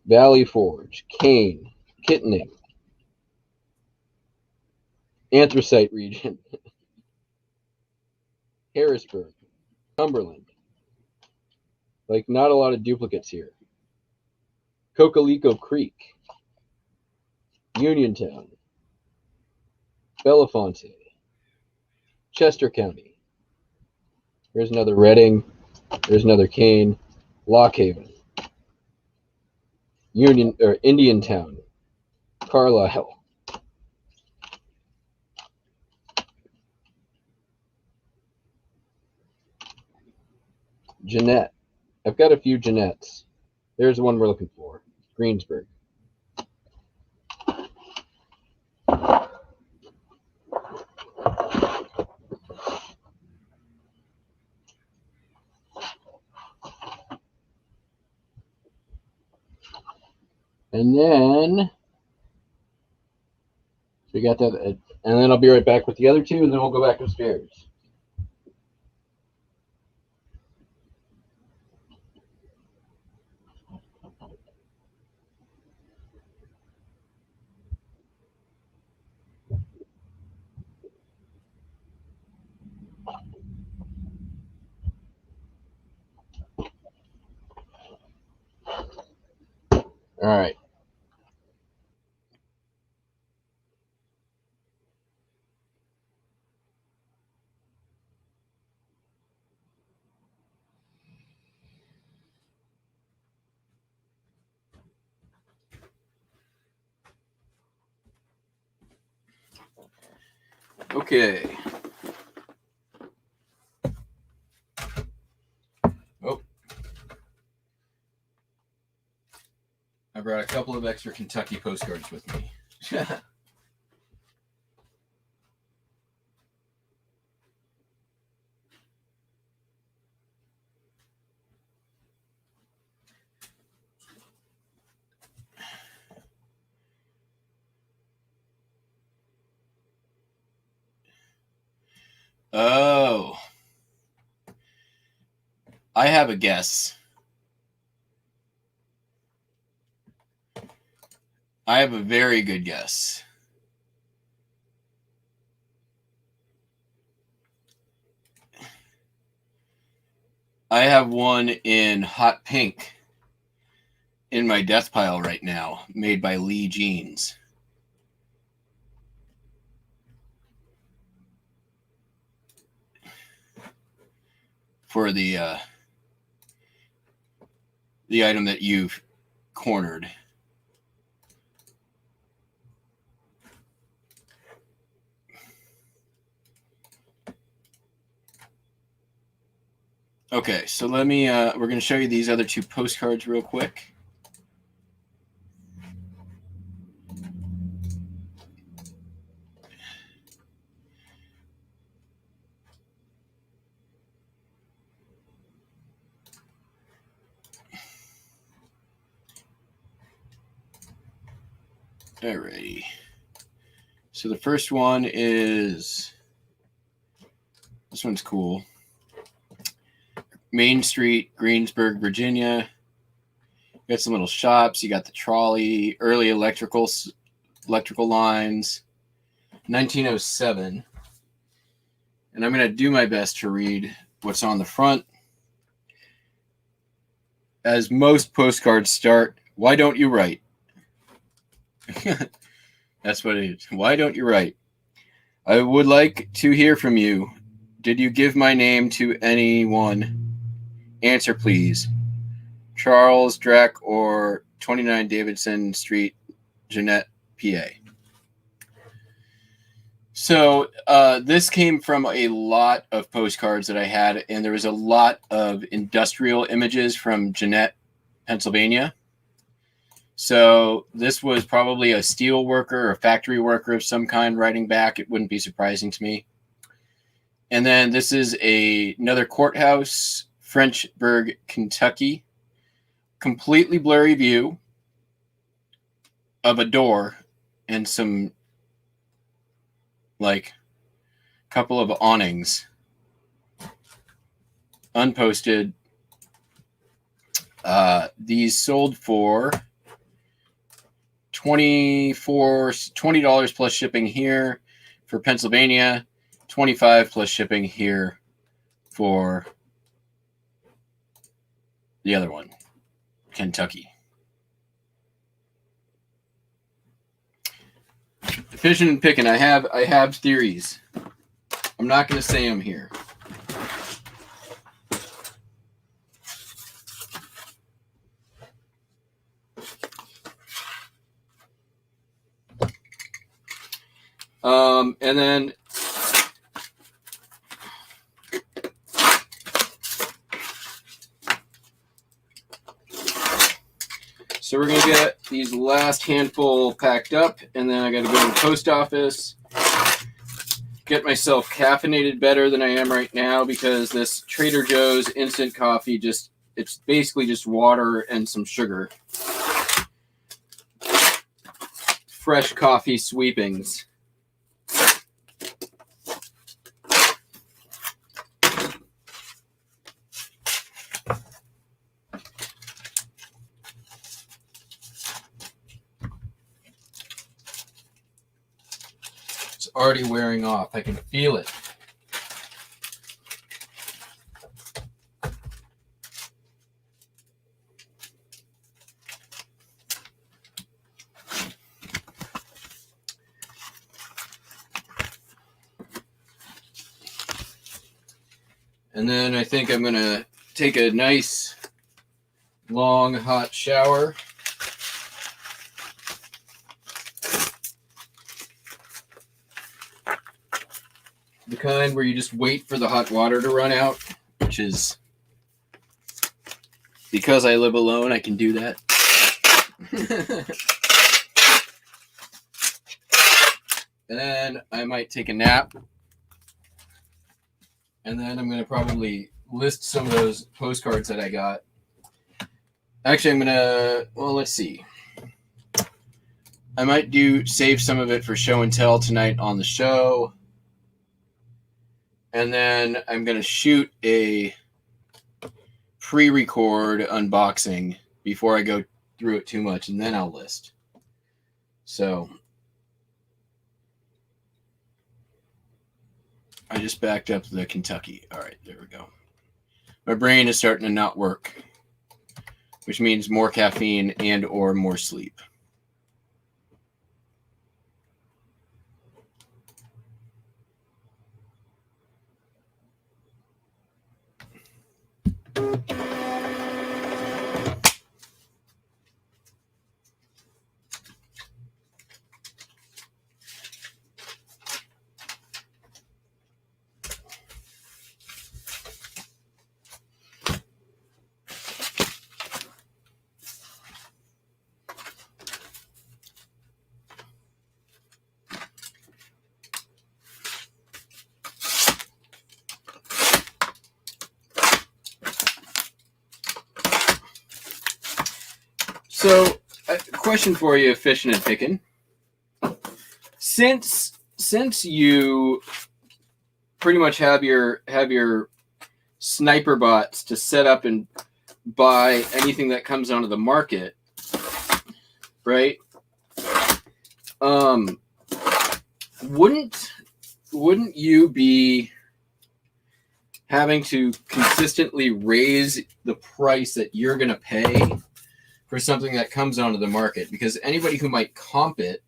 Valley Forge, Kane, Kittening, Anthracite region, Harrisburg, Cumberland. Like, not a lot of duplicates here. Cocalico Creek, Uniontown, Bellefonte, Chester County. There's another Reading. There's another Kane. Lock Haven, Indiantown, Carlisle. Jeanette. I've got a few Jeanettes. There's the one we're looking for. Greensburg. And then we got that, and then I'll be right back with the other two, and then we'll go back upstairs. All right. Okay. Oh. I brought a couple of extra Kentucky postcards with me. Oh. I have a guess. I have a very good guess. I have one in hot pink in my death pile right now, made by Lee Jeans. For the item that you've cornered. Okay, so let me, we're going to show you these other two postcards real quick. Alrighty. So the first one is, this one's cool. Main Street, Greensburg, Virginia. You got some little shops. You got the trolley, early electrical lines, 1907. And I'm going to do my best to read what's on the front. As most postcards start, why don't you write? That's what it is. Why don't you write? I would like to hear from you. Did you give my name to anyone? Answer, please. Charles Dreck or 29 Davidson Street, Jeanette, PA. So this came from a lot of postcards that I had, and there was a lot of industrial images from Jeanette, Pennsylvania. So this was probably a steel worker or a factory worker of some kind writing back. It wouldn't be surprising to me. And then this is another courthouse, Frenchburg, Kentucky. Completely blurry view of a door and some like couple of awnings. Unposted. These sold for $20 plus shipping here for Pennsylvania, $25 plus shipping here for the other one, Kentucky. Fishing and picking. I have theories. I'm not going to say them here. And then so we're going to get these last handful packed up, and then I got to go to the post office, get myself caffeinated better than I am right now, because this Trader Joe's instant coffee it's basically just water and some sugar. Fresh coffee sweepings. Already wearing off. I can feel it. And then I think I'm going to take a nice long hot shower. The kind where you just wait for the hot water to run out, which is, because I live alone, I can do that. And then I might take a nap. And then I'm going to probably list some of those postcards that I got. Actually, I'm going to, well, let's see. I might save some of it for show and tell tonight on the show. And then I'm going to shoot a pre-record unboxing before I go through it too much, and then I'll list. So I just backed up the Kentucky. All right, there we go. My brain is starting to not work, which means more caffeine and or more sleep. So, a question for you, fishing and picking. Since you pretty much have your sniper bots to set up and buy anything that comes onto the market, right? Wouldn't you be having to consistently raise the price that you're going to pay for something that comes onto the market? Because anybody who might comp it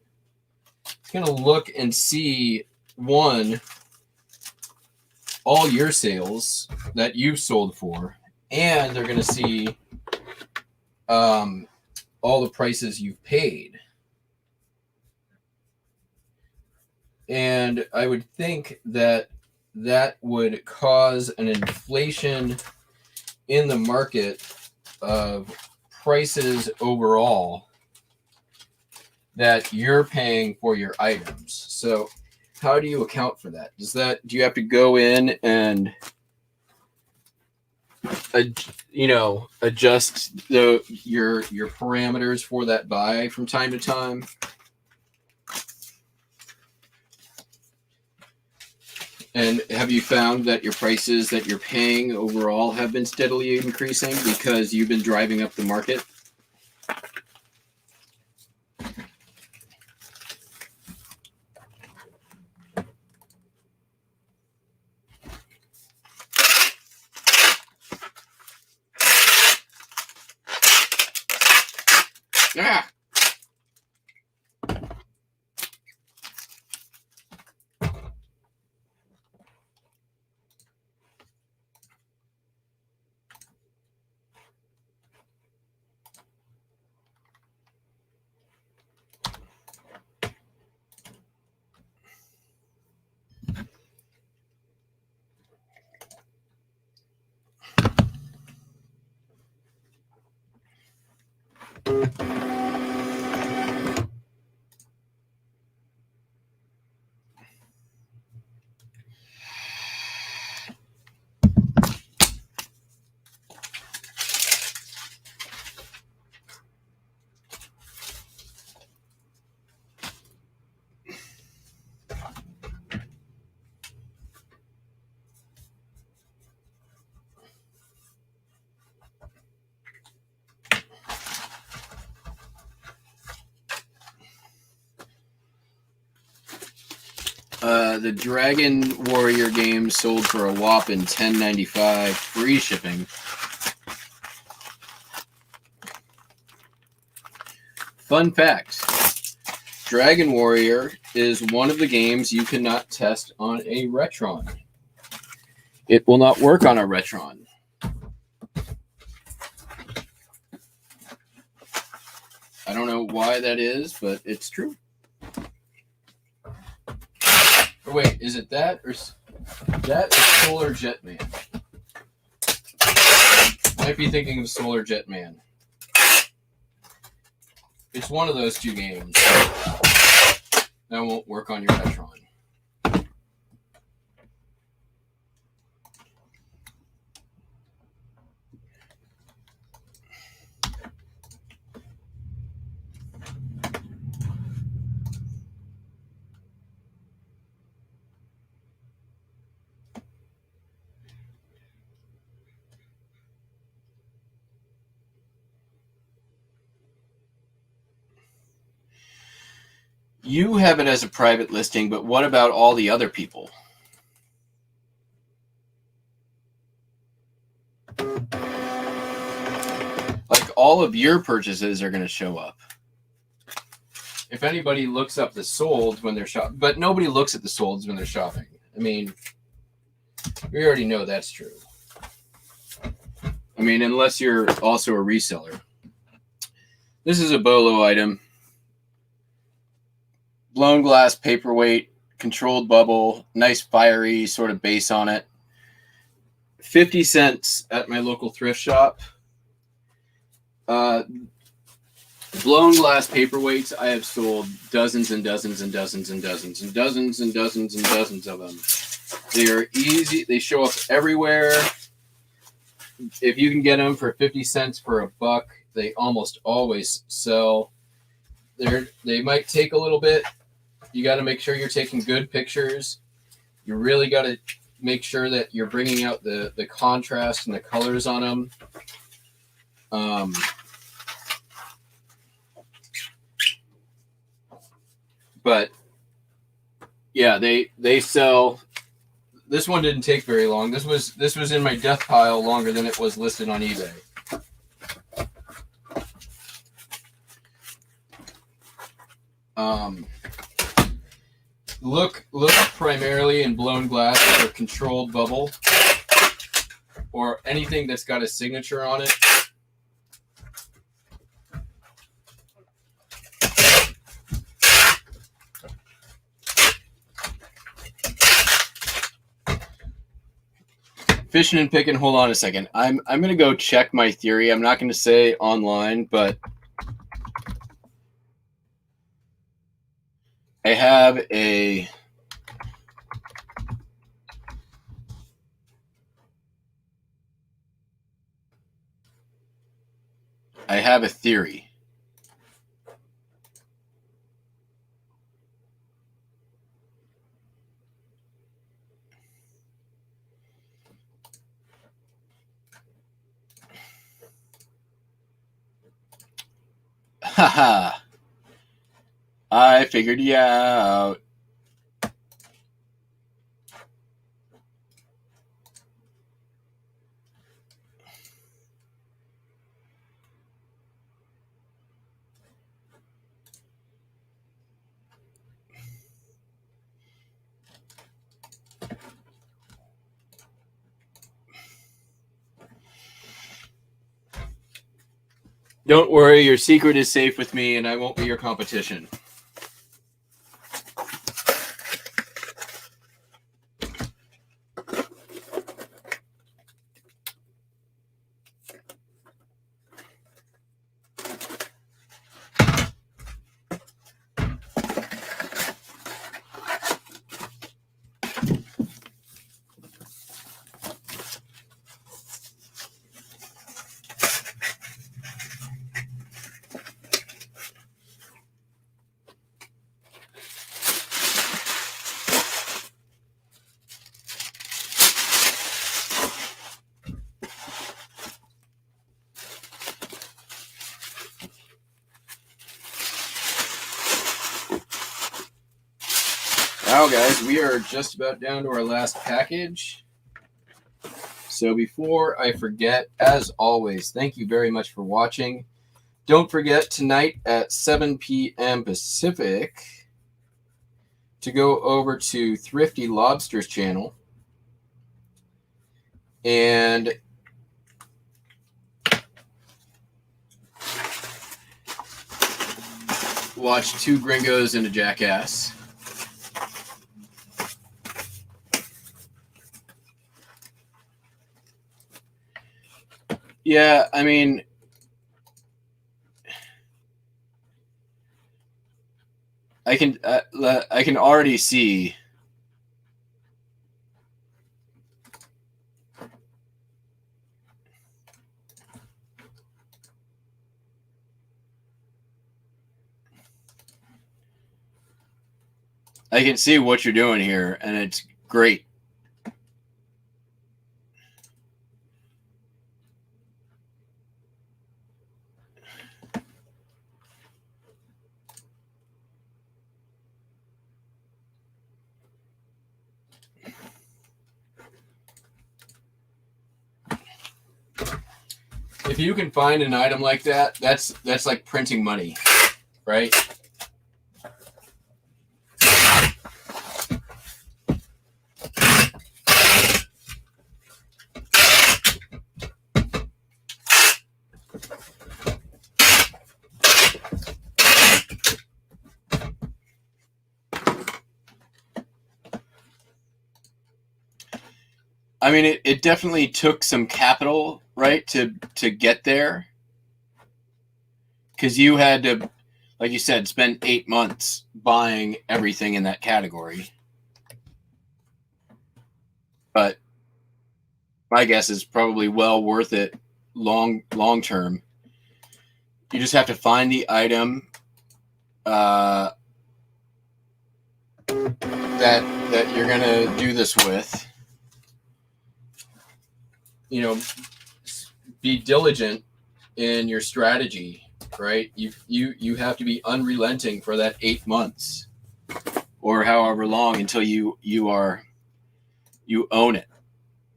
is going to look and see, one, all your sales that you've sold for, and they're going to see all the prices you've paid. And I would think that that would cause an inflation in the market of prices overall that you're paying for your items. So how do you account for that? Do you have to go in and adjust your parameters for that buy from time to time? And have you found that your prices that you're paying overall have been steadily increasing because you've been driving up the market? Ah! The Dragon Warrior game sold for a whopping $10.95, free shipping. Fun fact, Dragon Warrior is one of the games you cannot test on a Retron. It will not work on a Retron. I don't know why that is, but it's true. Or wait, is it that or that is Solar Jetman? Might be thinking of Solar Jetman. It's one of those two games that won't work on your Retron. You have it as a private listing, but what about all the other people? Like, all of your purchases are going to show up. If anybody looks up the sold when they're shopping, but nobody looks at the solds when they're shopping. I mean, we already know that's true. I mean, unless you're also a reseller. This is a Bolo item. Blown glass paperweight, controlled bubble, nice fiery sort of base on it. 50 cents at my local thrift shop. Blown glass paperweights, I have sold dozens and dozens and dozens and dozens and dozens and dozens and dozens of them. They are easy. They show up everywhere. If you can get them for 50 cents for a buck, they almost always sell. They might take a little bit. You got to make sure you're taking good pictures. You really got to make sure that you're bringing out the contrast and the colors on them. But yeah, they sell. This one didn't take very long. This was in my death pile longer than it was listed on eBay. Look primarily in blown glass for controlled bubble or anything that's got a signature on it. competition in picking. Hold on a second. I'm gonna go check my theory. I'm not gonna say online, but I have a theory. Haha. I figured you out. Don't worry, your secret is safe with me, and I won't be your competition. Now, guys, we are just about down to our last package. So before I forget, as always, thank you very much for watching. Don't forget tonight at 7 p.m. Pacific to go over to Thrifty Lobster's channel and watch two gringos and a jackass. Yeah, I mean, I can already see what you're doing here, and it's great. If you can find an item like that, that's like printing money, right? I mean, it definitely took some capital, right, to get there. Because you had to, like you said, spend 8 months buying everything in that category. But my guess is probably well worth it long term. You just have to find the item that you're gonna do this with. You know, be diligent in your strategy, right? You have to be unrelenting for that 8 months or however long until you own it,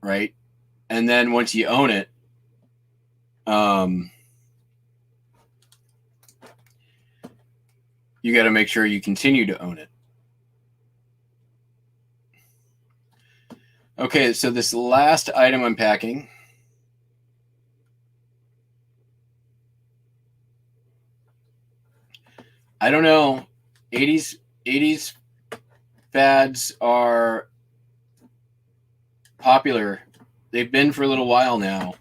right? And then once you own it, you got to make sure you continue to own it. Okay, so this last item I'm packing. I don't know. 80s fads are popular They've been for a little while now.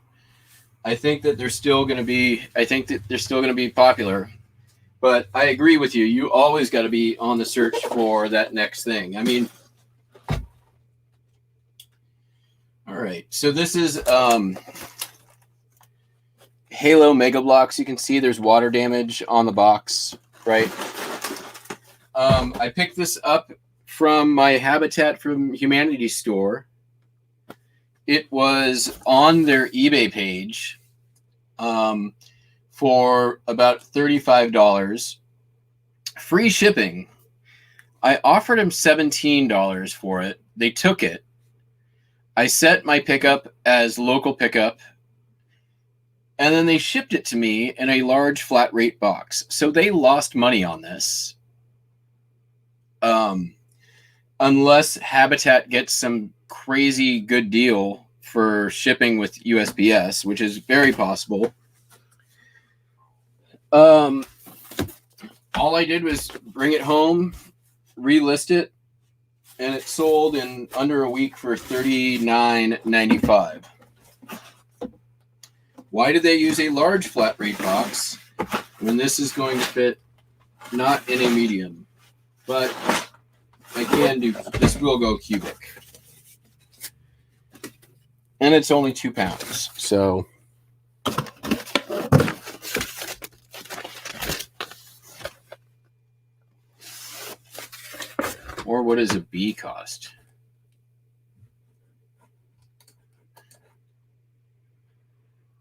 I think that they're still going to be popular. But I agree with you. You always got to be on the search for that next thing. I mean, all right. So this is Halo Mega Blocks. You can see there's water damage on the box, right? I picked this up from my Habitat for Humanity store. It was on their eBay page for about $35. Free shipping. I offered them $17 for it. They took it. I set my pickup as local pickup, and then they shipped it to me in a large flat rate box. So they lost money on this. Unless Habitat gets some crazy good deal for shipping with USPS, which is very possible. All I did was bring it home, relist it, and it sold in under a week for $39.95. Why did they use a large flat rate box when this is going to fit not in a medium? But I can do, this will go cubic. And it's only 2 pounds, so. Or what does a B cost?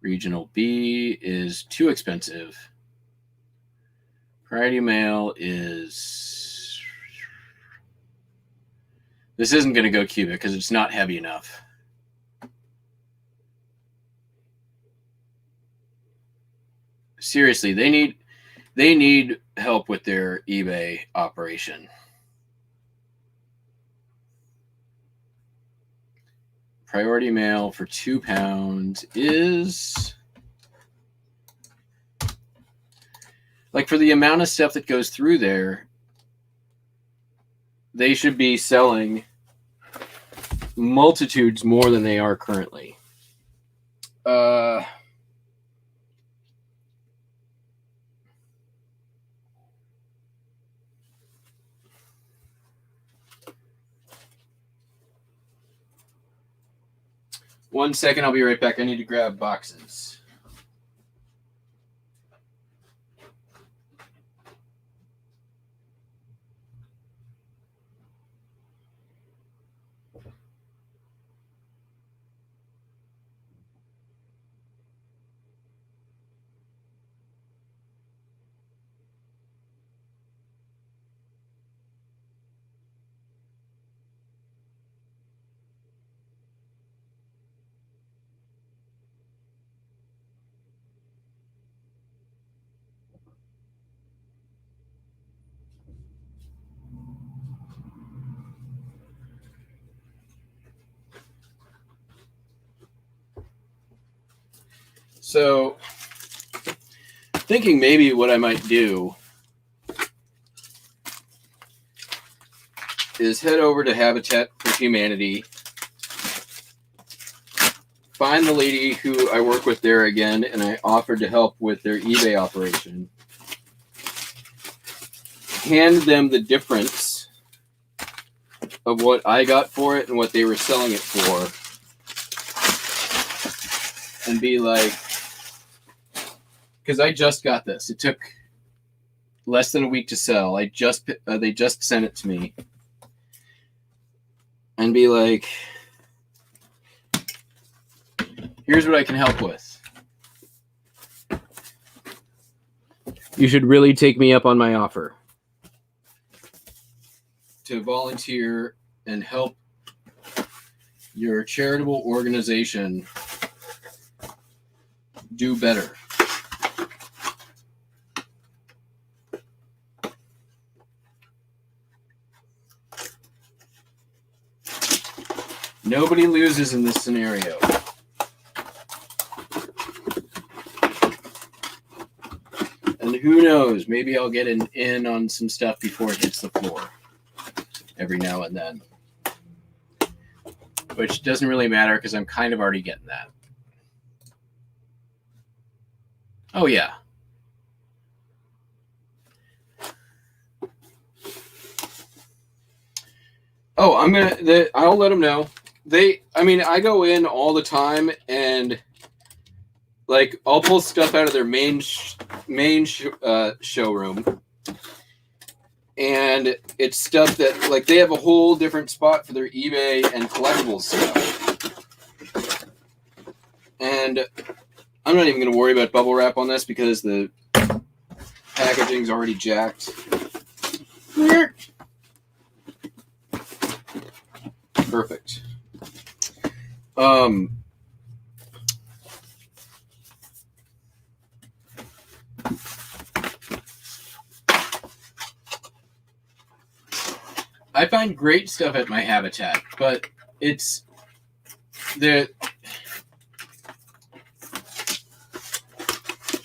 Regional B is too expensive. Priority mail is... This isn't going to go cubic because it's not heavy enough. Seriously, they need help with their eBay operation. Priority mail for 2 pounds is, like, for the amount of stuff that goes through there, they should be selling multitudes more than they are currently. One second, I'll be right back. I need to grab boxes. So, thinking maybe what I might do is head over to Habitat for Humanity, find the lady who I work with there again, and I offered to help with their eBay operation. Hand them the difference of what I got for it and what they were selling it for, and be like, because I just got this. It took less than a week to sell. They just sent it to me. And be like, here's what I can help with. You should really take me up on my offer to volunteer and help your charitable organization do better. Nobody loses in this scenario. And who knows, maybe I'll get an in on some stuff before it hits the floor every now and then. which doesn't really matter because I'm kind of already getting that. Oh, yeah. Oh, I'll let them know. I go in all the time and like I'll pull stuff out of their main showroom, and it's stuff that like they have a whole different spot for their eBay and collectibles stuff. And I'm not even going to worry about bubble wrap on this because the packaging's already jacked. Perfect. I find great stuff at my Habitat, but it's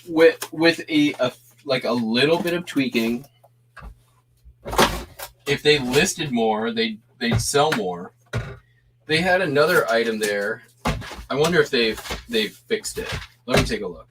with a little bit of tweaking. If they listed more, they'd sell more. They had another item there. I wonder if they've fixed it. Let me take a look.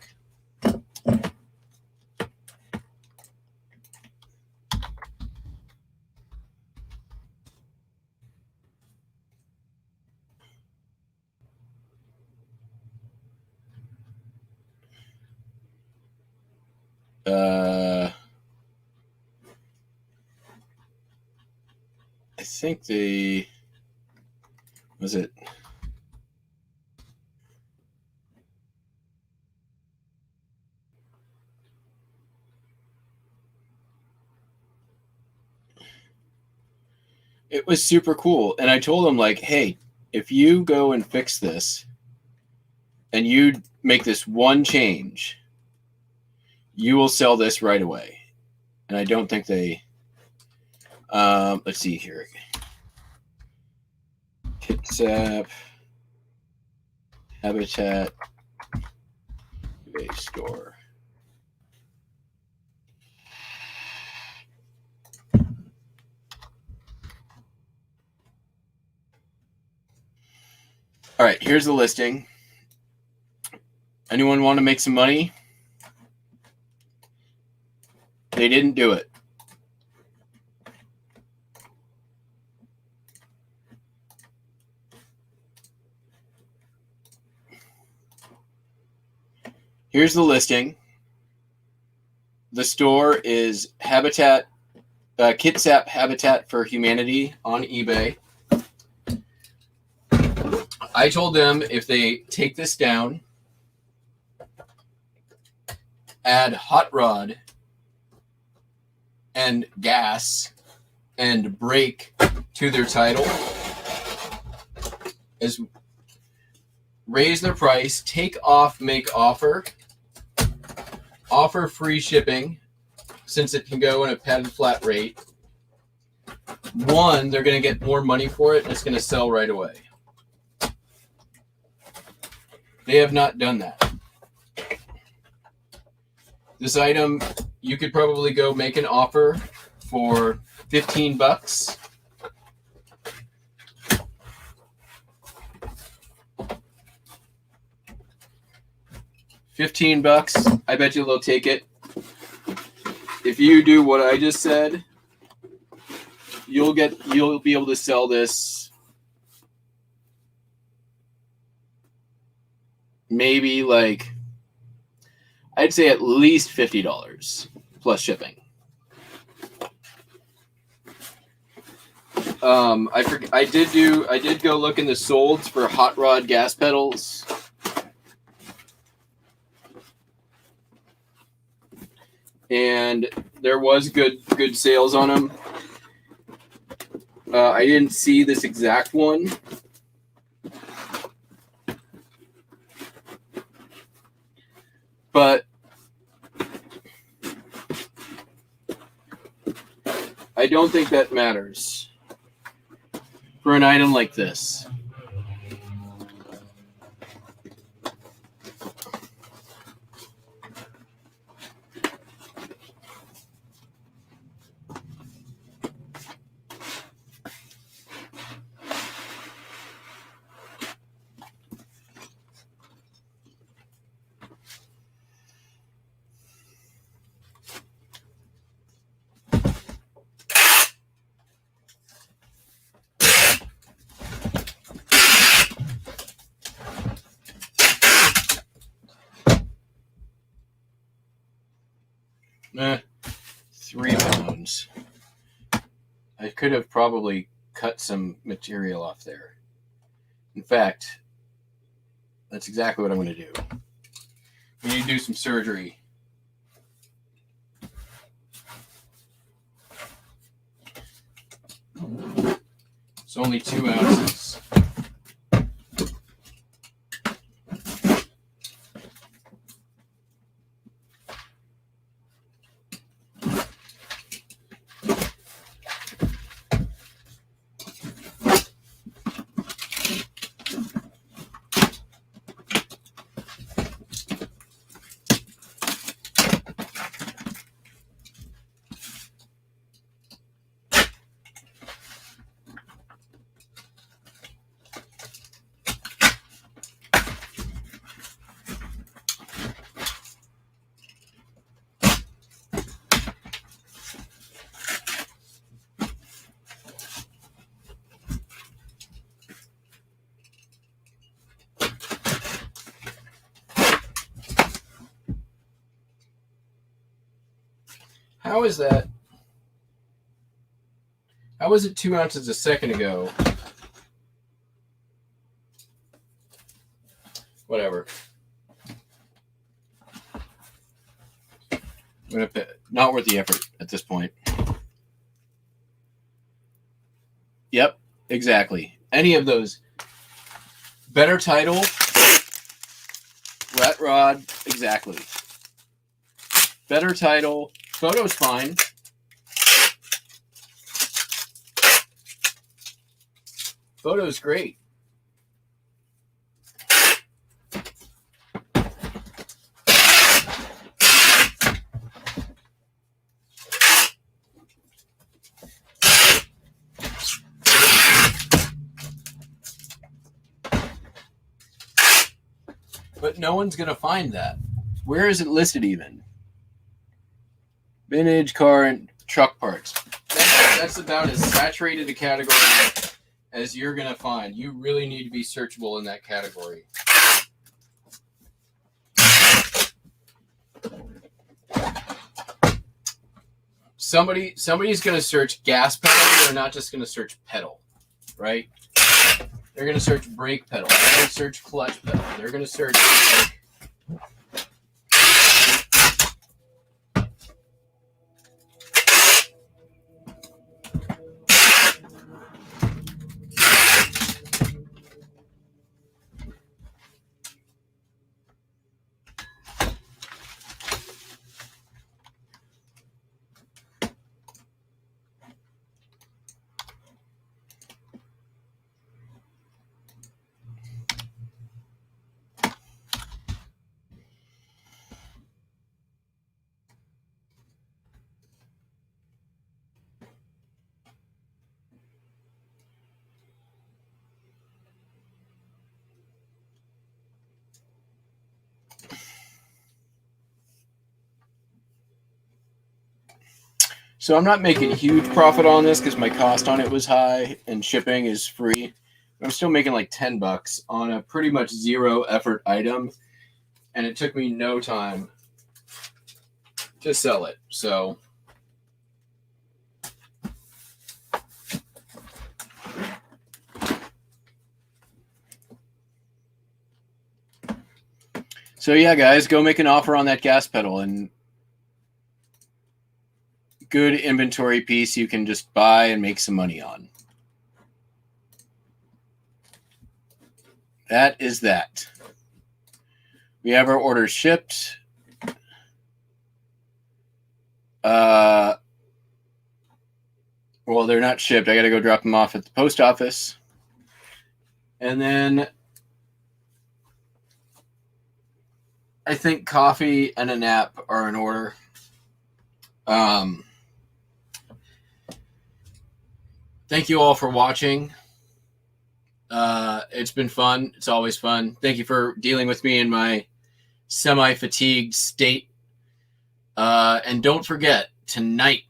I think was it? It was super cool. And I told them like, hey, if you go and fix this and you make this one change, you will sell this right away. And I don't think they, let's see here. Kitsap, Habitat, eBay store. All right, here's the listing. Anyone want to make some money? They didn't do it. Here's the listing. The store is Habitat, Kitsap Habitat for Humanity on eBay. I told them if they take this down, add hot rod and gas and brake to their title, raise their price, take off, make offer, offer free shipping since it can go in a padded flat rate. One, they're going to get more money for it and it's going to sell right away. They have not done that. This item, you could probably go make an offer for $15. $15. I bet you they'll take it. If you do what I just said, you'll be able to sell this maybe like I'd say at least $50 plus shipping. I did go look in the solds for hot rod gas pedals. And there was good sales on them. I didn't see this exact one. But I don't think that matters for an item like this. 3 pounds. I could have probably cut some material off there. In fact, that's exactly what I'm going to do. We need to do some surgery. It's only 2 ounces. How is that? How was it 2 ounces a second ago? Whatever. Not worth the effort at this point. Yep, exactly. Any of those. Better title. Rat rod, exactly. Better title. Photo's fine. Photo's great. But no one's going to find that. Where is it listed even? Vintage car and truck parts. That's about as saturated a category as you're going to find. You really need to be searchable in that category. Somebody's going to search gas pedal. They're not just going to search pedal, right? They're going to search brake pedal. They're going to search clutch pedal. They're going to search... So I'm not making a huge profit on this because my cost on it was high and shipping is free. I'm still making like $10 on a pretty much zero effort item. And it took me no time to sell it. So yeah, guys, go make an offer on that gas pedal and good inventory piece you can just buy and make some money on. That is that. We have our orders shipped. Well, they're not shipped. I got to go drop them off at the post office. And then I think coffee and a nap are in order. Thank you all for watching. It's been fun. It's always fun. Thank you for dealing with me in my semi-fatigued state. And don't forget, tonight,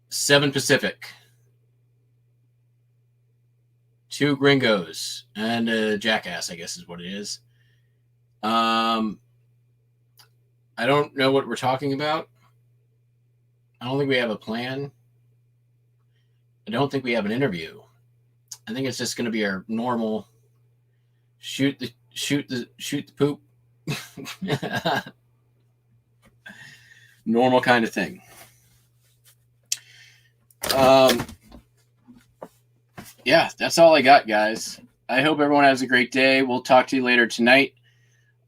7 Pacific, 2 gringos and a jackass, I guess is what it is. I don't know what we're talking about. I don't think we have a plan. I don't think we have an interview. I think it's just going to be our normal shoot the poop. Normal kind of thing. Yeah, that's all I got, guys. I hope everyone has a great day. We'll talk to you later tonight.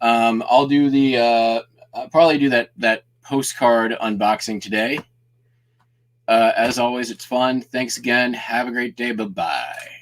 I'll do I'll probably do that postcard unboxing today. As always, it's fun. Thanks again. Have a great day. Bye-bye.